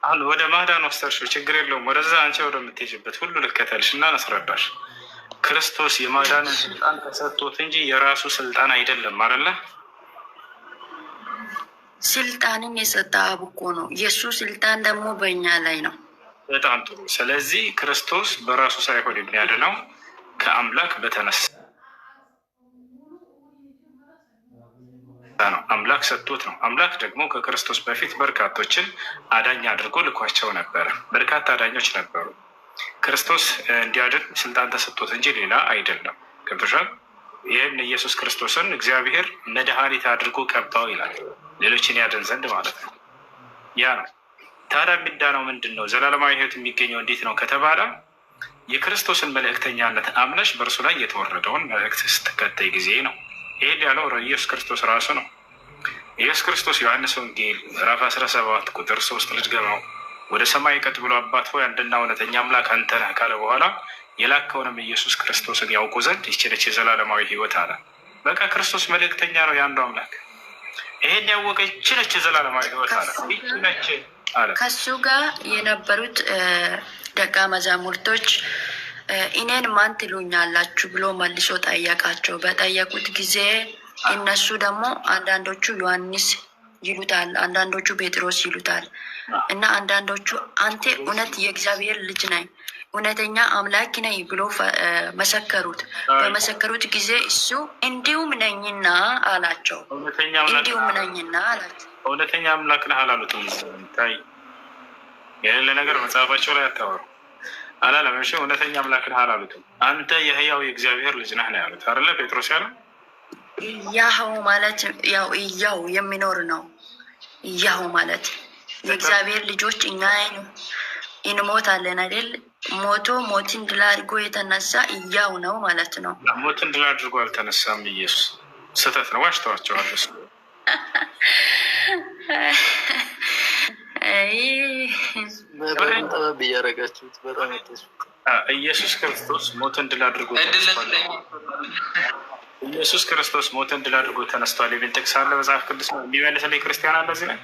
S2: አሁን ወደ ማዳን ወሰድሽው፣ ችግር የለውም። ወደዛ አንቺ ወደምትሄጂበት ሁሉ ልከተልሽ እና ላስረዳሽ። ክርስቶስ የማዳንን ስልጣን ተሰጥቶት እንጂ የራሱ ስልጣን አይደለም አይደለ?
S8: ስልጣንን የሰጠ አብ እኮ ነው። የእሱ ስልጣን ደግሞ በእኛ ላይ ነው።
S2: በጣም ጥሩ። ስለዚህ ክርስቶስ በራሱ ሳይሆን የሚያድነው ከአምላክ በተነሳ ነው። አምላክ ሰጥቶት ነው። አምላክ ደግሞ ከክርስቶስ በፊት በርካቶችን አዳኝ አድርጎ ልኳቸው ነበረ። በርካታ አዳኞች ነበሩ። ክርስቶስ እንዲያድን ስልጣን ተሰጥቶት እንጂ ሌላ አይደለም። ገብቶሻል? ይህን ኢየሱስ ክርስቶስን እግዚአብሔር መድኃኒት አድርጎ ቀባው ይላል፣ ሌሎችን ያድን ዘንድ ማለት ነው። ያ ነው። ታዲያ የሚዳነው ምንድን ነው? ዘላለማዊ ሕይወት የሚገኘው እንዴት ነው ከተባለ የክርስቶስን መልእክተኛነት አምነሽ በእርሱ ላይ የተወረደውን መልእክት ስትከተይ ጊዜ ነው። ይሄን ያለው ኢየሱስ ክርስቶስ ራሱ ነው። ኢየሱስ ክርስቶስ ዮሐንስ ወንጌል ምዕራፍ 17 ቁጥር 3 ልድገመው። ወደ ሰማይ ቀጥ ብሎ አባት ሆይ አንድና እውነተኛ አምላክ አንተ ነህ ካለ በኋላ የላከውንም ኢየሱስ ክርስቶስን ያውቁ ዘንድ ይህች የዘላለማዊ ሕይወት አለ። በቃ ክርስቶስ መልእክተኛ ነው የአንዱ አምላክ። ይሄን ያወቀ ይህች የዘላለማዊ ሕይወት አለ። ይህች አለ።
S8: ከሱ ጋር የነበሩት ደቀ መዛሙርቶች እኔን ማን ትሉኛላችሁ ብሎ መልሶ ጠየቃቸው። በጠየቁት ጊዜ እነሱ ደግሞ አንዳንዶቹ ዮሐንስ ይሉታል፣ አንዳንዶቹ ጴጥሮስ ይሉታል እና አንዳንዶቹ አንተ እውነት የእግዚአብሔር ልጅ ነህ፣ እውነተኛ አምላክ ነህ ብሎ መሰከሩት። በመሰከሩት ጊዜ እሱ እንዲሁም ነኝና አላቸው። እንዲሁም ነኝና አላቸው።
S2: እውነተኛ አምላክ ነህ አላሉትም። ታይ የሌለ ነገር መጽሐፋቸው ላይ አታወሩ አላለም። እሺ እውነተኛ አምላክ ነህ አላሉትም። አንተ የህያው የእግዚአብሔር ልጅ ነህ ነው ያሉት አይደለ? ጴጥሮስ ያለው
S8: ያው ማለት ያው እያው የሚኖር ነው። እያው ማለት የእግዚአብሔር ልጆች እኛ እንሞታለን አይደል? ሞቶ ሞትን ድል አድርጎ የተነሳ እያው ነው ማለት ነው።
S2: ሞትን ድል አድርጎ አልተነሳም ኢየሱስ። ስህተት ነው፣ ዋሽተዋቸዋል።
S4: እያረጋችሁት በጣም
S2: ኢየሱስ ክርስቶስ ሞትን ድል አድርጎ ኢየሱስ ክርስቶስ ሞትን ድል አድርጎ ተነስቷል የሚል ጥቅስ አለ መጽሐፍ ቅዱስ ነው። የሚመልስልኝ ክርስቲያን አለ እዚህ ላይ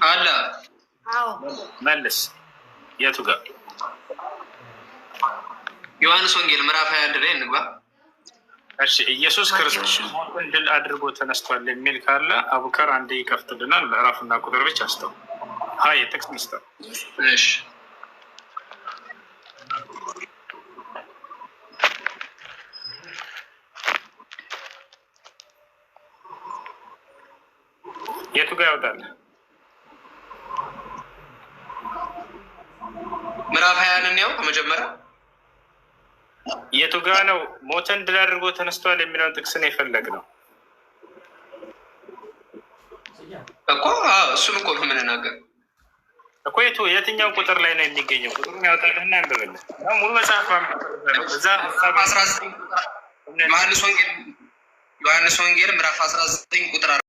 S5: አለ?
S2: መልስ። የቱ ጋር?
S5: ዮሐንስ ወንጌል ምዕራፍ 21 ላይ እንግባ።
S2: እሺ ኢየሱስ ክርስቶስ ሞትን ድል አድርጎ ተነስቷል የሚል ካለ አቡከር አንዴ ይከፍትልናል። ምዕራፍና ቁጥር ብቻ አስተው። ሀይ ጥቅስ ሚስተር።
S6: እሺ
S2: የቱ ጋር ያወጣል?
S5: ምዕራፍ 20 ነው ከመጀመሪያ
S2: የቱ ጋር ነው ሞትን ድል አድርጎ ተነስቷል የሚለውን ጥቅስ ነው የፈለግነው
S5: እኮ። እሱን እኮ ነው የምንናገር
S2: እኮ። የትኛው ቁጥር ላይ ነው የሚገኘው? ቁጥሩን ያወጣልህና አንብብልህ። ሙሉ መጽሐፍ ነው እዛ
S5: 19 ዮሐንስ ወንጌል ምዕራፍ 19 ቁጥር